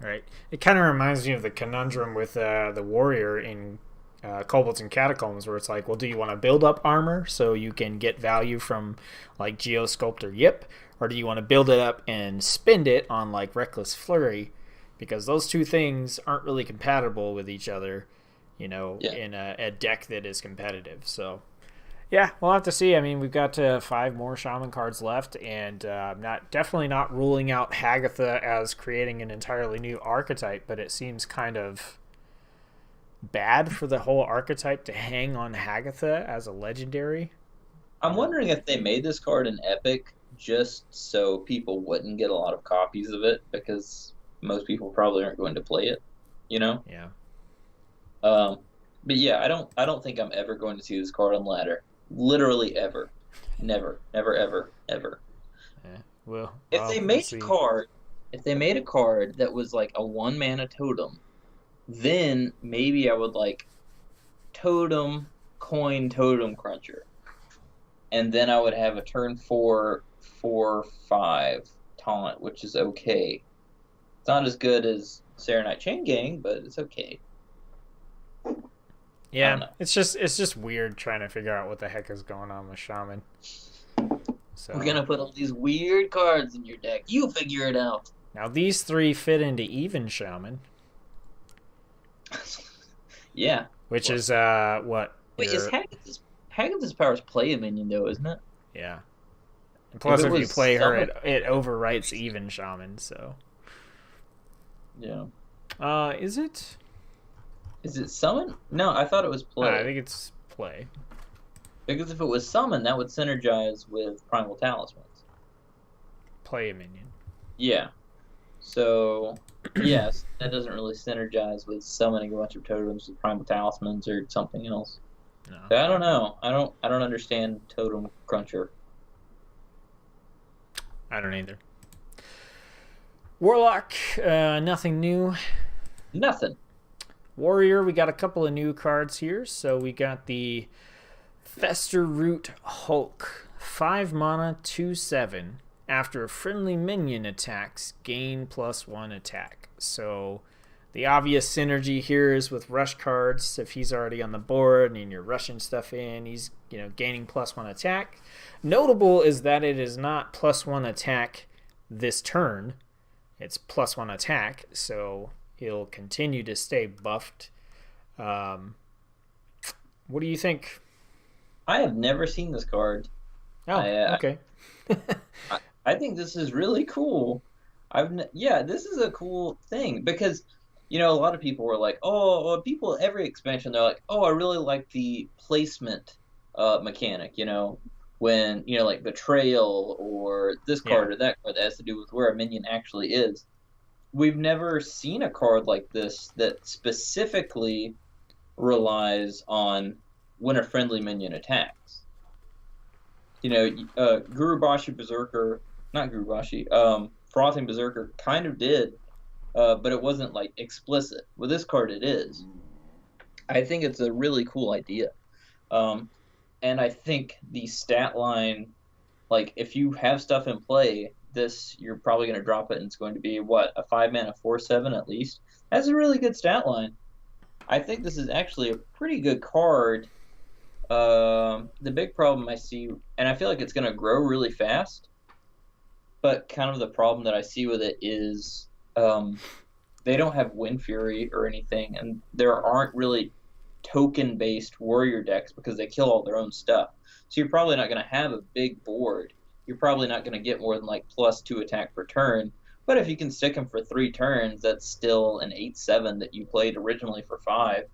Right. It kind of reminds me of the conundrum with the warrior in Kobolds and Catacombs, where it's like, well, do you want to build up armor so you can get value from like Geosculpt or Yip, or do you want to build it up and spend it on like Reckless Flurry? Because those two things aren't really compatible with each other, Yeah. in a deck that is competitive. So yeah, we'll have to see. I mean, we've got 5 more shaman cards left, and not definitely not ruling out Hagatha as creating an entirely new archetype, but it seems kind of bad for the whole archetype to hang on Hagatha as a legendary. I'm You know? wondering if they made this card an epic just so people wouldn't get a lot of copies of it because most people probably aren't going to play it, you know? Yeah. Um, but yeah, I don't think I'm ever going to see this card on ladder. Literally ever. Never, never, ever, ever. Yeah. Well, If they we'll made a see. card, if they made a card that was like a one mana totem, then maybe I would like totem coin totem cruncher. And then I would have a turn 4/4/5 taunt, which is okay. It's not as good as Serenite Chain Gang, but it's okay. I don't Yeah, know. it's just weird trying to figure out what the heck is going on with Shaman. We're So gonna put all these weird cards in your deck. You figure it out. now these three fit into even Shaman, Yeah. which Well, is what wait, is your Haggad's Powers play a minion though, isn't it? yeah. And If plus, it if you was play her, summon, it overwrites even Shaman. So, yeah. is it? Is it summon? No, I thought it was I play. think it's play. Because if it was summon, that would synergize with Primal Talismans. Play a minion. Yeah. So, yes, that doesn't really synergize with summoning a bunch of totems with Primal Talismans or something else. No, But I don't know. I don't understand Totem Cruncher. I don't either. Warlock, nothing new. Nothing. Warrior, we got a couple of new cards here. So we got the Fester Root Hulk, 5 mana, 2/7. After a friendly minion attacks, gain +1 attack. So the obvious synergy here is with rush cards. If he's already on the board and you're rushing stuff in, he's gaining +1 attack. Notable is that it is not +1 attack this turn. It's +1 attack, so he'll continue to stay buffed. Um, what do you think? I have never seen this card. Oh, okay. I think this is really cool. Yeah, this is a cool thing because a lot of people were like, "Oh, people every expansion they're like, "Oh, I really like the placement mechanic, when, like betrayal or this Yeah. card or that card that has to do with where a minion actually is." We've never seen a card like this that specifically relies on when a friendly minion attacks. Gurubashi Berserker, not Gurubashi, Frothing Berserker kind of did, but it wasn't like explicit. With this card, it is. I think it's a really cool idea. Um, and I think the stat line, like if you have stuff in play, this you're probably going to drop it, and it's going to be what, a 5 mana 4/7 at least. That's a really good stat line. I think this is actually a pretty good card. The big problem I see, and I feel like it's going to grow really fast, but kind of the problem that I see with it is they don't have Wind Fury or anything, and there aren't really token-based warrior decks because they kill all their own stuff. So you're probably not going to have a big board you're probably not going to get more than like +2 attack per turn. But if you can stick him for 3 turns, that's still an 8/7 that you played originally for 5.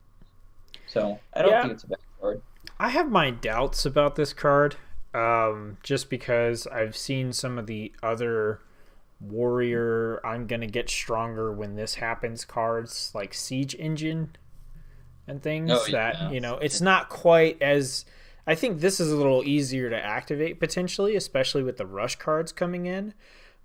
So I don't Yeah, think it's a bad card. I have my doubts about this card, just because I've seen some of the other warrior I'm gonna get stronger when this happens cards like Siege Engine and Oh things that, yeah, it's not quite as. I think this is a little easier to activate potentially, especially with the rush cards coming in.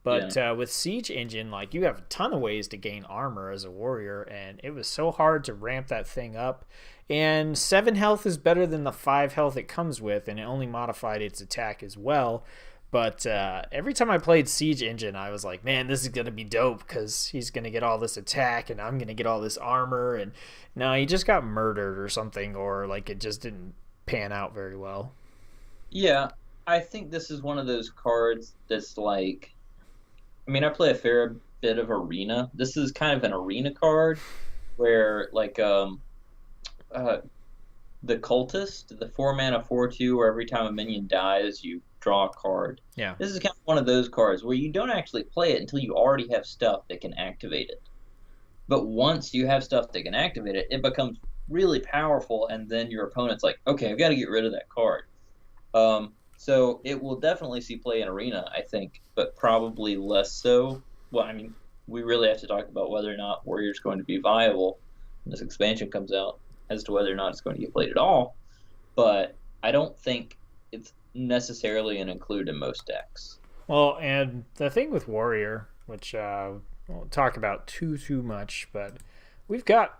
yeah, But with Siege Engine, like, you have a ton of ways to gain armor as a warrior, and it was so hard to ramp that thing up. And 7 health is better than the 5 health it comes with, and it only modified its attack as well. But every time I played Siege Engine, I was like, man, this is going to be dope because he's going to get all this attack and I'm going to get all this armor. And no, he just got murdered or something, or like it just didn't pan out very well. yeah. I think this is one of those cards that's like, I mean, I play a fair bit of arena. This is kind of an arena card where like uh the cultist, the 4 mana 4/2, where every time a minion dies, you draw a card. Yeah. This is kind of one of those cards where you don't actually play it until you already have stuff that can activate it. But once you have stuff that can activate it, it becomes really powerful, and then your opponent's like, okay, I've got to get rid of that card. So it will definitely see play in Arena, I think, but probably less so. Well, I mean, we really have to talk about whether or not Warrior's going to be viable when this expansion comes out, as to whether or not it's going to get played at all. But I don't think it's necessarily an include in most decks. Well, and the thing with Warrior, which won't talk about too much, but we've got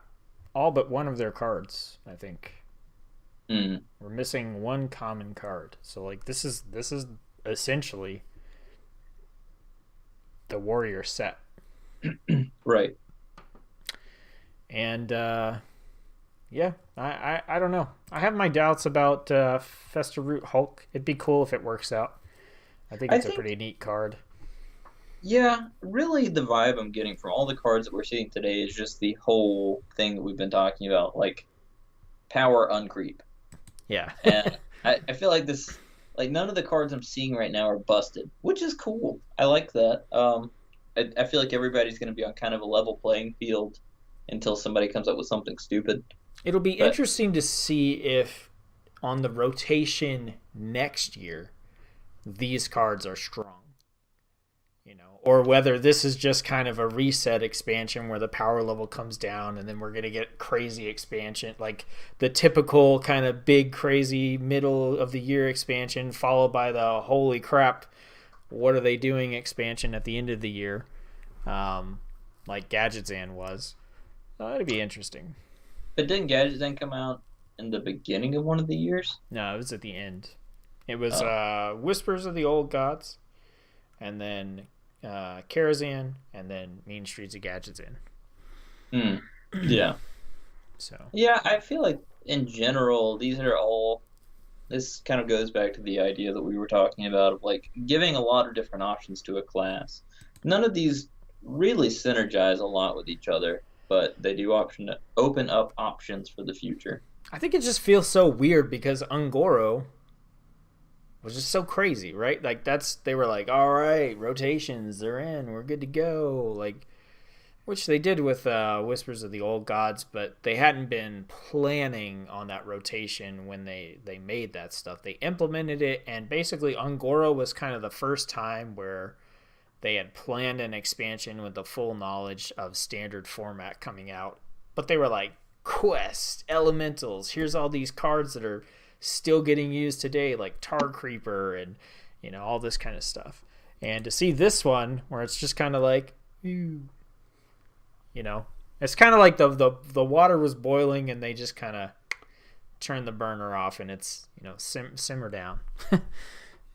all but one of their cards, I think. Mm, We're missing one common card. So like this is essentially the Warrior set. right. And yeah, I don't know. I have my doubts about Fester Root Hulk. It'd be cool if it works out. I think I it's a think, pretty neat card. yeah, really the vibe I'm getting from all the cards that we're seeing today is just the whole thing that we've been talking about, like power uncreep. Yeah. And I feel like this, like none of the cards I'm seeing right now are busted, which is cool. I like that. I feel like everybody's going to be on kind of a level playing field until somebody comes up with something stupid. It'll be But interesting to see if on the rotation next year these cards are strong. Or whether this is just kind of a reset expansion where the power level comes down and then we're going to get crazy expansion, like the typical kind of big, crazy middle of the year expansion, followed by the holy crap, what are they doing expansion at the end of the year, like Gadgetzan was. So that'd be interesting. but didn't Gadget then come out in the beginning of one of the years? No, it was at the end. It was Oh, Whispers of the Old Gods, and then Karazhan, and then Mean Streets of Gadgetzan. hmm. Yeah. So Yeah, I feel like in general, these are all. This kind of goes back to the idea that we were talking about of like giving a lot of different options to a class. None of these really synergize a lot with each other, but they do open up options for the future. I think it just feels so weird because Ungoro was just so crazy, right? Like they were like, all right, rotations, they're in, we're good to go, like, which they did with Whispers of the Old Gods, but they hadn't been planning on that rotation when they made that stuff. They implemented it, and basically Ungoro was kind of the first time where they had planned an expansion with the full knowledge of standard format coming out. But they were like, quest, elementals, here's all these cards that are still getting used today, like Tar Creeper and all this kind of stuff. And to see this one where it's just kind of like, it's kind of like the water was boiling and they just kind of turned the burner off and it's simmer down.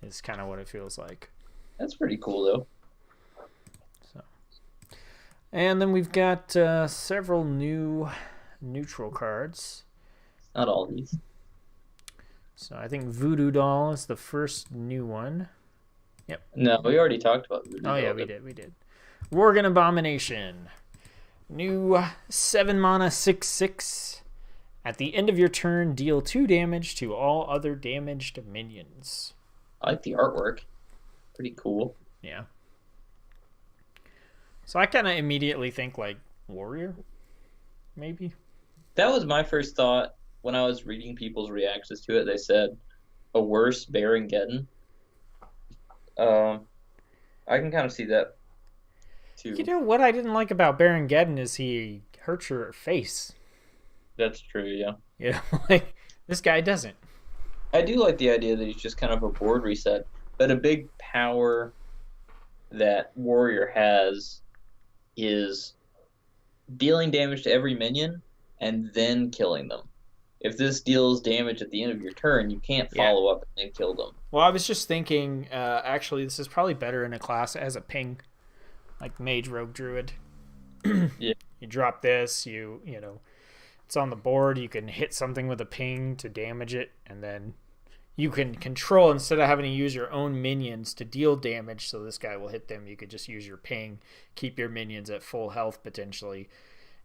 Is kind of what it feels like. That's pretty cool, though. So, and then we've got several new neutral cards. Not all these. So I think Voodoo Doll is the first new one. Yep. No, we already talked about Voodoo Oh yeah, Doll. we did. Worgen Abomination. New 7 mana 6/6. At the end of your turn, deal 2 damage to all other damaged minions. I like the artwork. pretty cool. Yeah. So I kind of immediately think like warrior, maybe. That was my first thought when I was reading people's reactions to it. They said a worse Baron. Um, I can kind of see that You too. know what I didn't like about Baron Geddon is he hurts your face. That's true, yeah. You know, like this guy doesn't. I do like the idea that he's just kind of a board reset, but a big power that Warrior has is dealing damage to every minion and then killing them. If this deals damage at the end of your turn, you can't Yeah. follow up and kill them. Well, I was just thinking. Actually, this is probably better in a class as a ping, like Mage, Rogue, Druid. Yeah, You drop this. You know, it's on the board. You can hit something with a ping to damage it, and then you can control instead of having to use your own minions to deal damage. So this guy will hit them. You could just use your ping, keep your minions at full health potentially,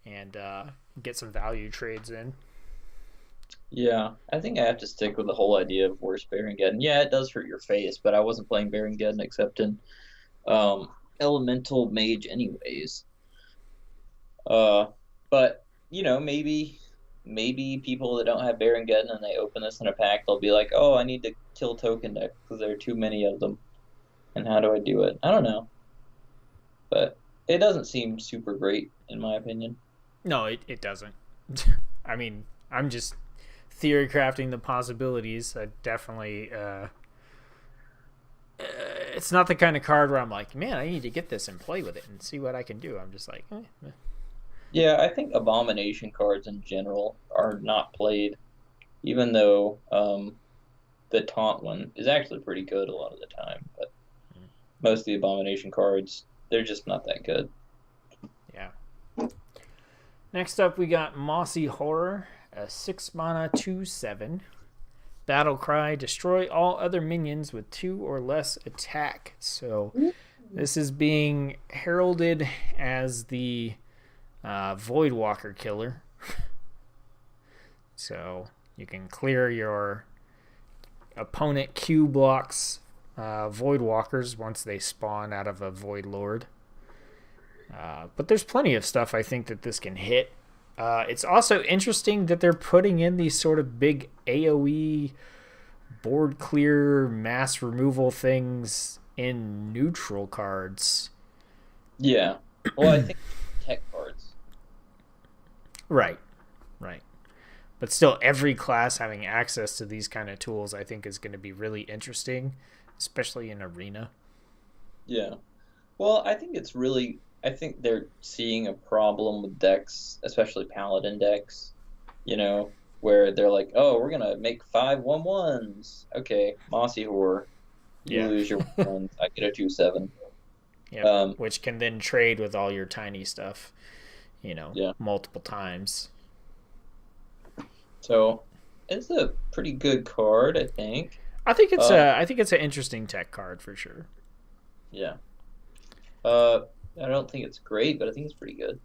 and get some value trades in. yeah. I think I have to stick with the whole idea of worse Baron. Yeah, it does hurt your face, but I wasn't playing Baron except in um, Elemental Mage anyways. Uh, but maybe people that don't have Baron and they open this in a pack, they'll be like, "Oh, I need to kill token deck because there are too many of them." And how do I do it? I don't know, but it doesn't seem super great in my opinion. No, it doesn't. I mean, I'm just theory crafting the possibilities. I definitely. It's not the kind of card where I'm like, man, I need to get this and play with it and see what I can do. I'm just like, Yeah, I think Abomination cards in general are not played, even though the Taunt one is actually pretty good a lot of the time. But most of the Abomination cards, they're just not that good. yeah. Next up, we got Mossy Horror, a 6 mana 2/7. Battle Cry, destroy all other minions with 2 or less attack. So this is being heralded as the Voidwalker killer. So you can clear your opponent Q blocks Voidwalkers once they spawn out of a Void Lord. But there's plenty of stuff I think that this can hit. It's also interesting that they're putting in these sort of big AoE board clear mass removal things in neutral cards. Yeah. Well, I think tech cards. Right. But still, every class having access to these kind of tools I think is going to be really interesting, especially in Arena. Yeah. Well, I think they're seeing a problem with decks, especially Paladin decks, where they're like, oh, we're gonna make 5/1/1s. Okay, Mossy Horror, you lose your ones. I get a 2/7. Yeah, which can then trade with all your tiny stuff, Yeah. multiple times. So it's a pretty good card, I think. I think it's an interesting tech card for sure. Yeah. I don't think it's great, but I think it's pretty good.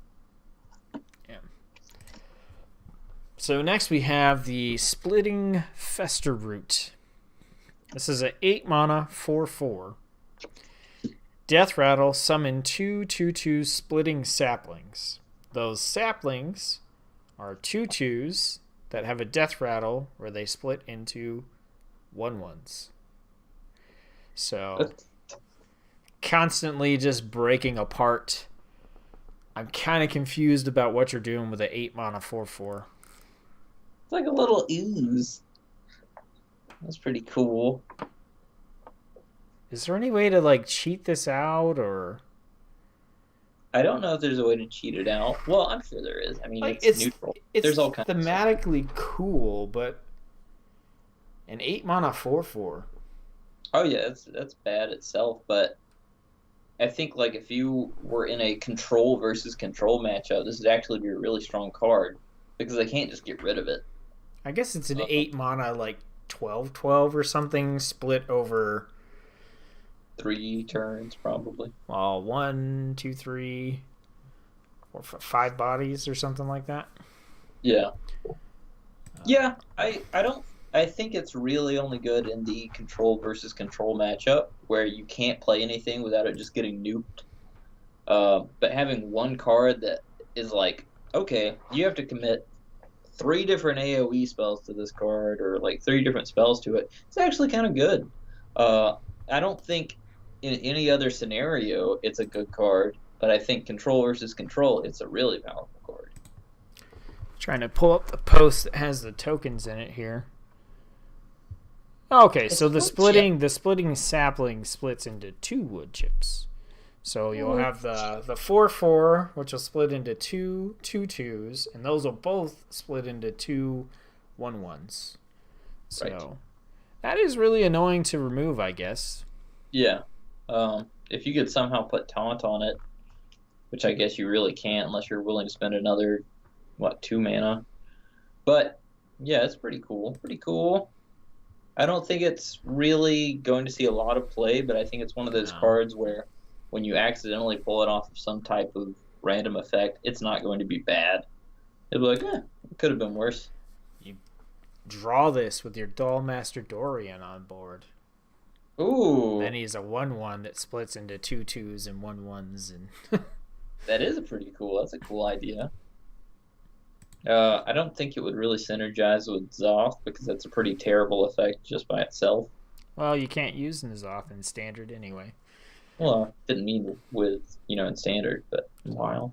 Yeah. So next we have the Splitting Fester Root. This is an 8 mana 4/4. Death Rattle, summon 2/2/2 Splitting Saplings. Those saplings are 2/2s that have a Death Rattle where they split into 1/1s. So constantly just breaking apart. I'm kind of confused about what you're doing with an 8 mana 4/4. It's like a little ooze. That's pretty cool. Is there any way to like cheat this out or? I don't know if there's a way to cheat it out. Well, I'm sure there is. I mean, Like it's neutral. There's all kinds of stuff. thematically cool, but an 8 mana 4/4. Oh yeah, that's bad itself, but I think like if you were in a control versus control matchup, this would actually be a really strong card because they can't just get rid of it. I guess it's an 8 mana like 12/12 or something split over 3 turns probably. 1, 2, 3, 4, 5 bodies or something like that. Yeah. Yeah, I don't I think it's really only good in the control versus control matchup where you can't play anything without it just getting nuked. But having one card that is like, okay, you have to commit three different AoE spells to this card or like three different spells to it, it's actually kind of good. Uh, I don't think in any other scenario it's a good card, but I think control versus control, it's a really powerful card. Trying to pull up the post that has the tokens in it here. Okay, It's so the wood chip. splitting sapling splits into 2 wood chips. So you'll have the 4/4, which will split into two 2/2s, and those will both split into 2 1/1s. Right. So that is really annoying to remove, I guess. Yeah. If you could somehow put taunt on it, which I guess you really can't unless you're willing to spend another, what, 2 mana. But yeah, it's pretty cool. Pretty cool. I don't think it's really going to see a lot of play, but I think it's one of those No. cards where when you accidentally pull it off of some type of random effect, it's not going to be bad. It'll be like, it could have been worse. You draw this with your Dollmaster Dorian on board. Then Ooh, he's a 1/1 that splits into 2/2s and 1/1s, and that is a pretty cool. That's a cool idea. I don't think it would really synergize with Zoth because that's a pretty terrible effect just by itself. well, you can't use N'Zoth in standard anyway. Well, I didn't mean with, in standard, but in wild.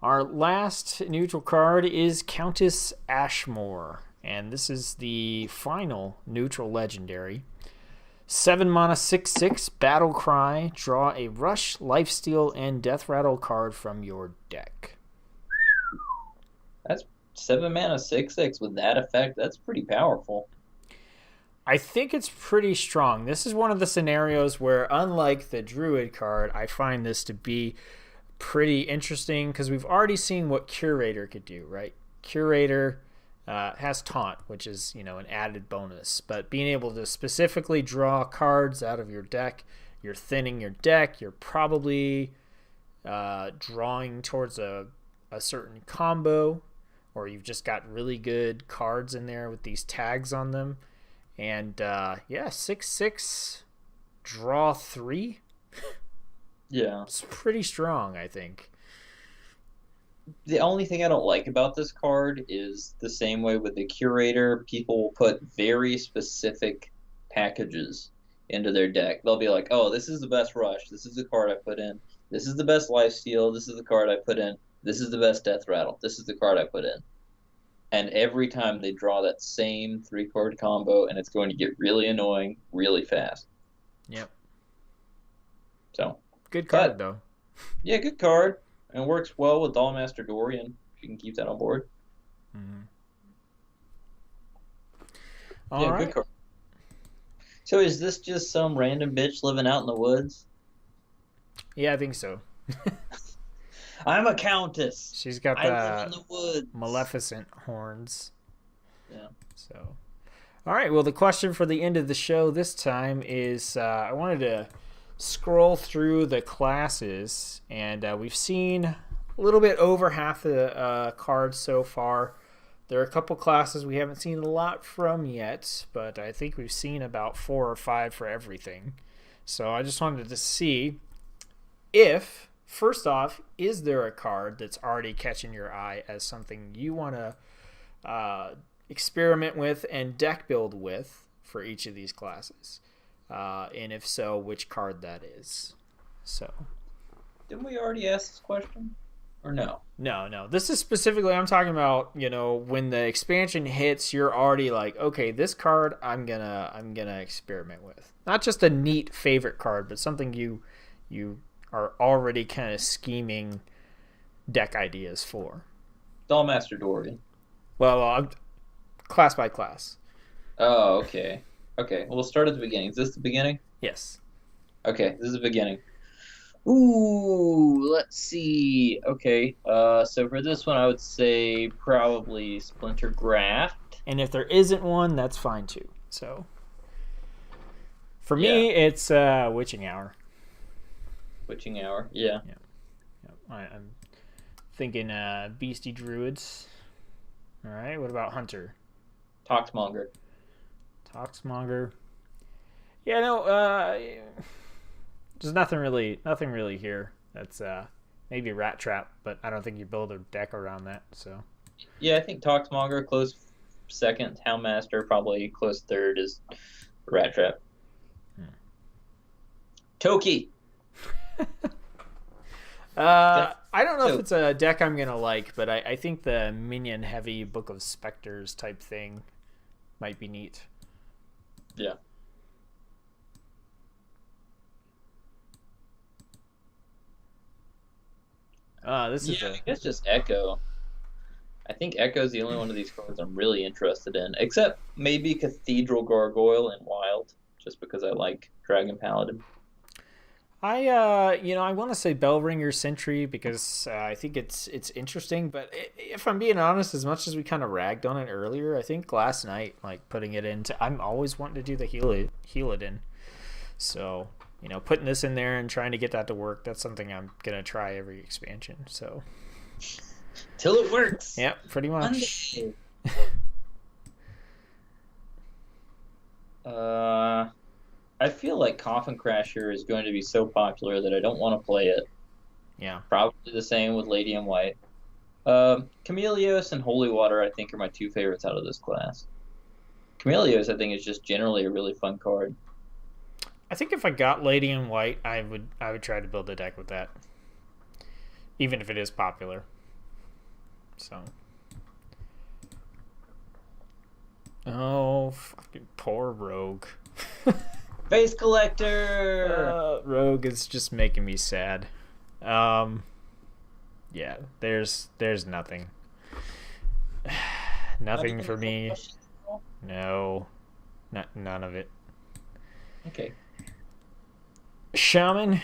Our last neutral card is Countess Ashmore, and this is the final neutral legendary. 7 mana 6/6 Battle Cry. Draw a Rush, Lifesteal, and Death Rattle card from your deck. That's 7 mana 6/6 with that effect. That's pretty powerful. I think it's pretty strong. This is one of the scenarios where, unlike the Druid card, I find this to be pretty interesting because we've already seen what Curator could do, right? Curator has Taunt, which is, an added bonus. But being able to specifically draw cards out of your deck, you're thinning your deck, you're probably drawing towards a certain combo, or you've just got really good cards in there with these tags on them. And 6/6, draw 3. Yeah. It's pretty strong, I think. The only thing I don't like about this card is the same way with the Curator, people will put very specific packages into their deck. They'll be like, oh, this is the best Rush. This is the card I put in. This is the best Lifesteal. This is the card I put in. This is the best Death Rattle. This is the card I put in. And every time they draw that same 3 card combo, and it's going to get really annoying really fast. Yep. So, Good card, but though. yeah, good card. And it works well with Dollmaster Dorian. If you can keep that on board. Mm-hmm. Yeah, All good right. card. So is this just some random bitch living out in the woods? Yeah, I think so. I'm a countess. She's got I live in the the woods. Maleficent horns. Yeah. So, all right. Well, the question for the end of the show this time is I wanted to scroll through the classes, and we've seen a little bit over half the cards so far. There are a couple classes we haven't seen a lot from yet, but I think we've seen about 4 or 5 for everything. So I just wanted to see if, first off, is there a card that's already catching your eye as something you want to experiment with and deck build with for each of these classes? And if so, which card that is. So, Didn't we already ask this question? Or no? no. This is specifically, I'm talking about, when the expansion hits, you're already like, okay, this card I'm gonna experiment with. Not just a neat favorite card, but something you are already kind of scheming deck ideas for. Dollmaster Dorian. Well, class by class. Oh, okay. Okay, well, we'll start at the beginning. Is this the beginning? Yes. Okay, this is the beginning. Ooh, let's see. Okay, so for this one, I would say probably Splinter Graft. And if there isn't one, that's fine too. So, for Yeah, me, it's Witching Hour. Witching Hour. Yeah. I'm thinking Beastie Druids. All right. What about Hunter? Toxmonger. Toxmonger. Yeah, no, there's nothing really here. That's maybe Rat Trap, but I don't think you build a deck around that. So Yeah, I think Toxmonger close second. Houndmaster probably close third is Rat Trap. Toki. I don't know if So it's a deck I'm gonna like, but I think the minion heavy Book of Specters type thing might be neat. yeah. This is Yeah, a I guess just Echo. I think Echo's the only one of these cards I'm really interested in, except maybe Cathedral Gargoyle and Wild, just because I like Dragon Paladin. I want to say Bellringer Sentry because I think it's interesting, but if I'm being honest, as much as we kind of ragged on it earlier, I think last night, like putting it into, I'm always wanting to do the heal it in. So, putting this in there and trying to get that to work, that's something I'm gonna try every expansion. So, Till it works. yeah, pretty much. I feel like Coffin Crasher is going to be so popular that I don't want to play it. Yeah. Probably the same with Lady in White. Chameleos and Holy Water, I think, are my two favorites out of this class. Chameleos, I think, is just generally a really fun card. I think if I got Lady in White, I would try to build a deck with that, even if it is popular. So. Oh, fucking poor Rogue. Face Collector! Rogue is just making me sad. Yeah, there's nothing. Nothing for me. No. None of it. Okay. Shaman?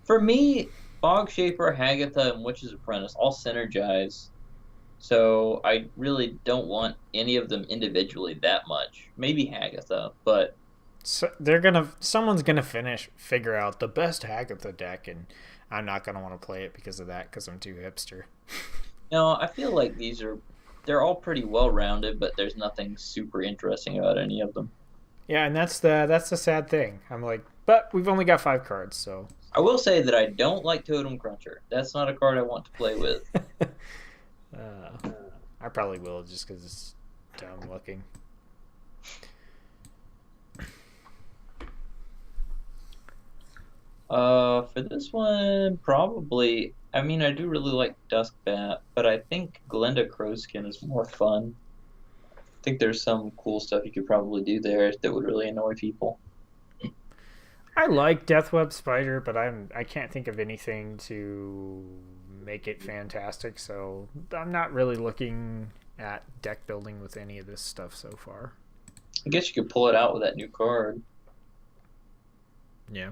For me, Fog Shaper, Hagatha, and Witch's Apprentice all synergize. So I really don't want any of them individually that much. Maybe Hagatha, but So someone's gonna figure out the best Hagatha deck, and I'm not gonna want to play it because of that, because I'm too hipster. no, I feel like they're all pretty well rounded, but there's nothing super interesting about any of them. Yeah, and that's the sad thing. I'm like, but we've only got 5 cards, so. I will say that I don't like Totem Cruncher. That's not a card I want to play with. I probably will just because it's dumb looking. For this one, probably. I mean, I do really like Duskbat, but I think Glenda Crowskin is more fun. I think there's some cool stuff you could probably do there that would really annoy people. I like Deathweb Spider, but I can't think of anything to make it fantastic, so I'm not really looking at deck building with any of this stuff so far. I guess you could pull it out with that new card. Yeah.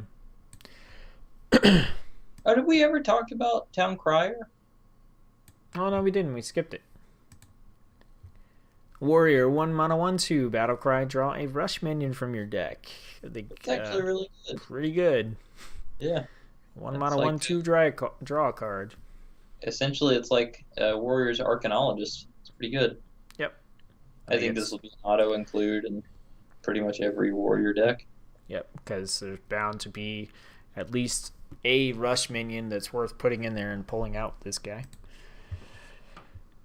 Oh, did we ever talk about Town Crier? Oh no, we didn't. We skipped it. Warrior, 1 mana 1/2 battle cry. Draw a rush minion from your deck. I think It's actually really good. pretty good. Yeah. 1 It's mana like 1/2 draw a card. Essentially, it's like Warrior's Arcanologist. It's pretty good. Yep. I think this will be an auto include in pretty much every Warrior deck. Yep, because there's bound to be at least a rush minion that's worth putting in there and pulling out this guy.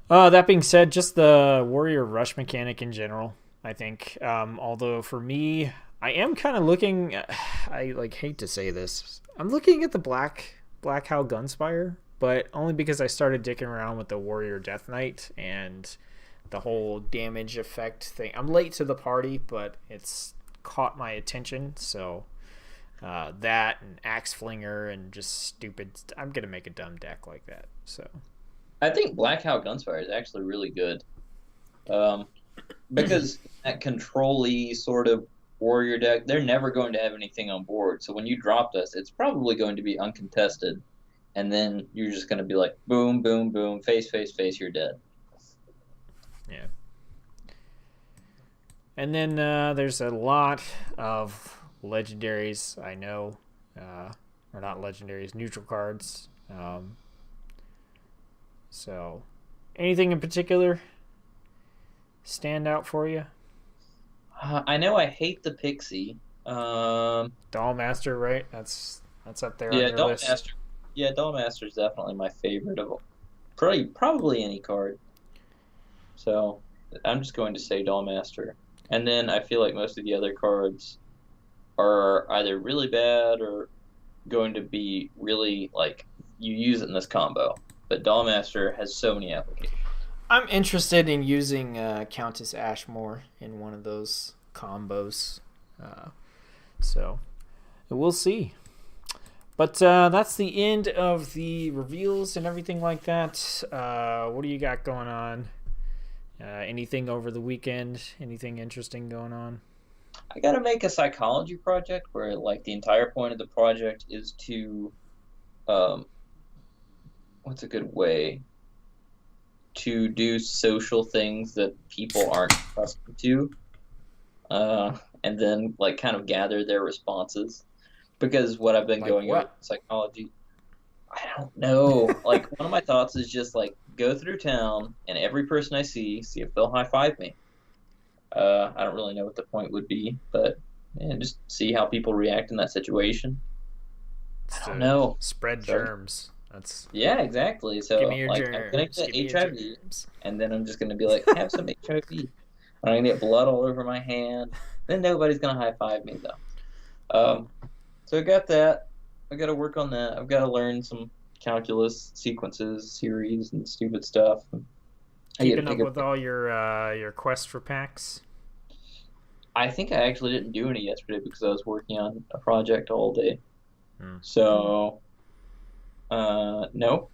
That being said, just the warrior rush mechanic in general, I think. Although for me, I am kind of looking. I hate to say this. I'm looking at the Black Howl Gunspire, but only because I started dicking around with the Warrior Death Knight and the whole damage effect thing. I'm late to the party, but it's caught my attention. So that and Axe Flinger and just stupid. I'm gonna make a dumb deck like that. So. I think Black Howl Gunspire is actually really good. Because that control-y sort of warrior deck, they're never going to have anything on board. So when you drop this, it's probably going to be uncontested. And then you're just going to be like, boom, boom, boom, face, face, face, you're dead. Yeah. And then there's a lot of legendaries, I know. Or not legendaries, neutral cards. Um, so, anything in particular stand out for you? I know I hate the Pixie. Um, Dollmaster, right? That's up there on yeah, your list. Dollmaster. Yeah, Dollmaster is definitely my favorite of all. Probably any card. So I'm just going to say Dollmaster. And then I feel like most of the other cards are either really bad or going to be really like you use it in this combo. But Dollmaster has so many applications. I'm interested in using Countess Ashmore in one of those combos. So we'll see. But that's the end of the reveals and everything like that. What do you got going on? Anything over the weekend? Anything interesting going on? I gotta make a psychology project where like the entire point of the project is to um what's a good way to do social things that people aren't accustomed to, and then like kind of gather their responses. Because what I've been Like going over in what? psychology, I don't know. Like one of my thoughts is just like go through town and every person I see if they'll high five me. I don't really know what the point would be, but yeah, just see how people react in that situation. It's I don't to know. spread So germs. That's yeah, exactly. give me So your like I'm gonna germs. get Give me your HIV, germs. and then I'm just gonna be like, have some HIV. I'm gonna get blood all over my hand. Then nobody's gonna high five me though. So I got that. I got to work on that. I've got to learn some calculus sequences, series, and stupid stuff. I get to Keeping up pick with up. all your quest for packs. I think I actually didn't do any yesterday because I was working on a project all day. Hmm. So no,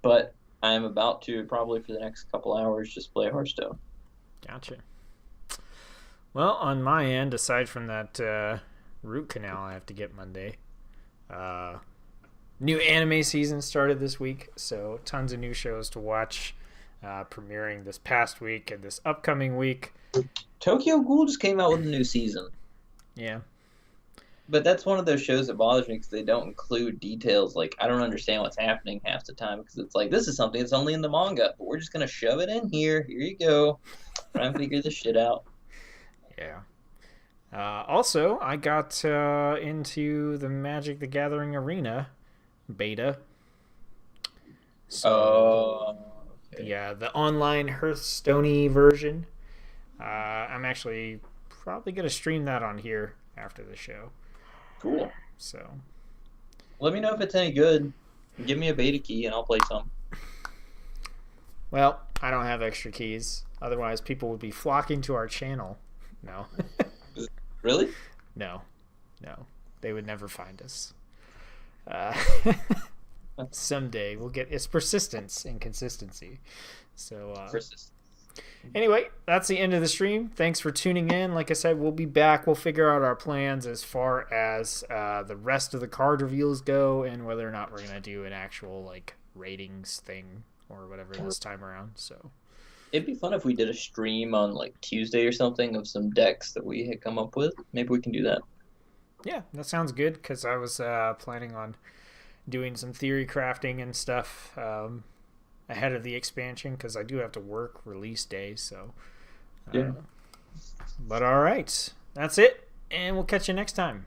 but I'm about to probably for the next couple hours just play Hearthstone. Gotcha. Well, on my end, aside from that root canal I have to get Monday, uh, new anime season started this week, so tons of new shows to watch, premiering this past week and this upcoming week. Tokyo Ghoul just came out with a new season. Yeah. But that's one of those shows that bothers me because they don't include details. Like, I don't understand what's happening half the time because it's like, this is something that's only in the manga, but we're just going to shove it in here. Here you go. Try and figure this shit out. Yeah. Also, I got into the Magic the Gathering Arena beta. So, Oh, okay. the online Hearthstone version. I'm actually probably going to stream that on here after the show. Cool. So, Let me know if it's any good. Give me a beta key and I'll play some. well, I don't have extra keys. Otherwise, people would be flocking to our channel. No. Really? No. No. They would never find us. Uh, someday we'll get it's persistence and consistency. So, Persist. anyway, that's the end of the stream. Thanks for tuning in. Like I said, we'll be back. We'll figure out our plans as far as the rest of the card reveals go and whether or not we're going to do an actual like ratings thing or whatever this time around. So It'd be fun if we did a stream on like Tuesday or something of some decks that we had come up with. Maybe we can do that. yeah, that sounds good because I was planning on doing some theory crafting and stuff ahead of the expansion because I do have to work release day. So, Yeah. but all right, that's it, and we'll catch you next time.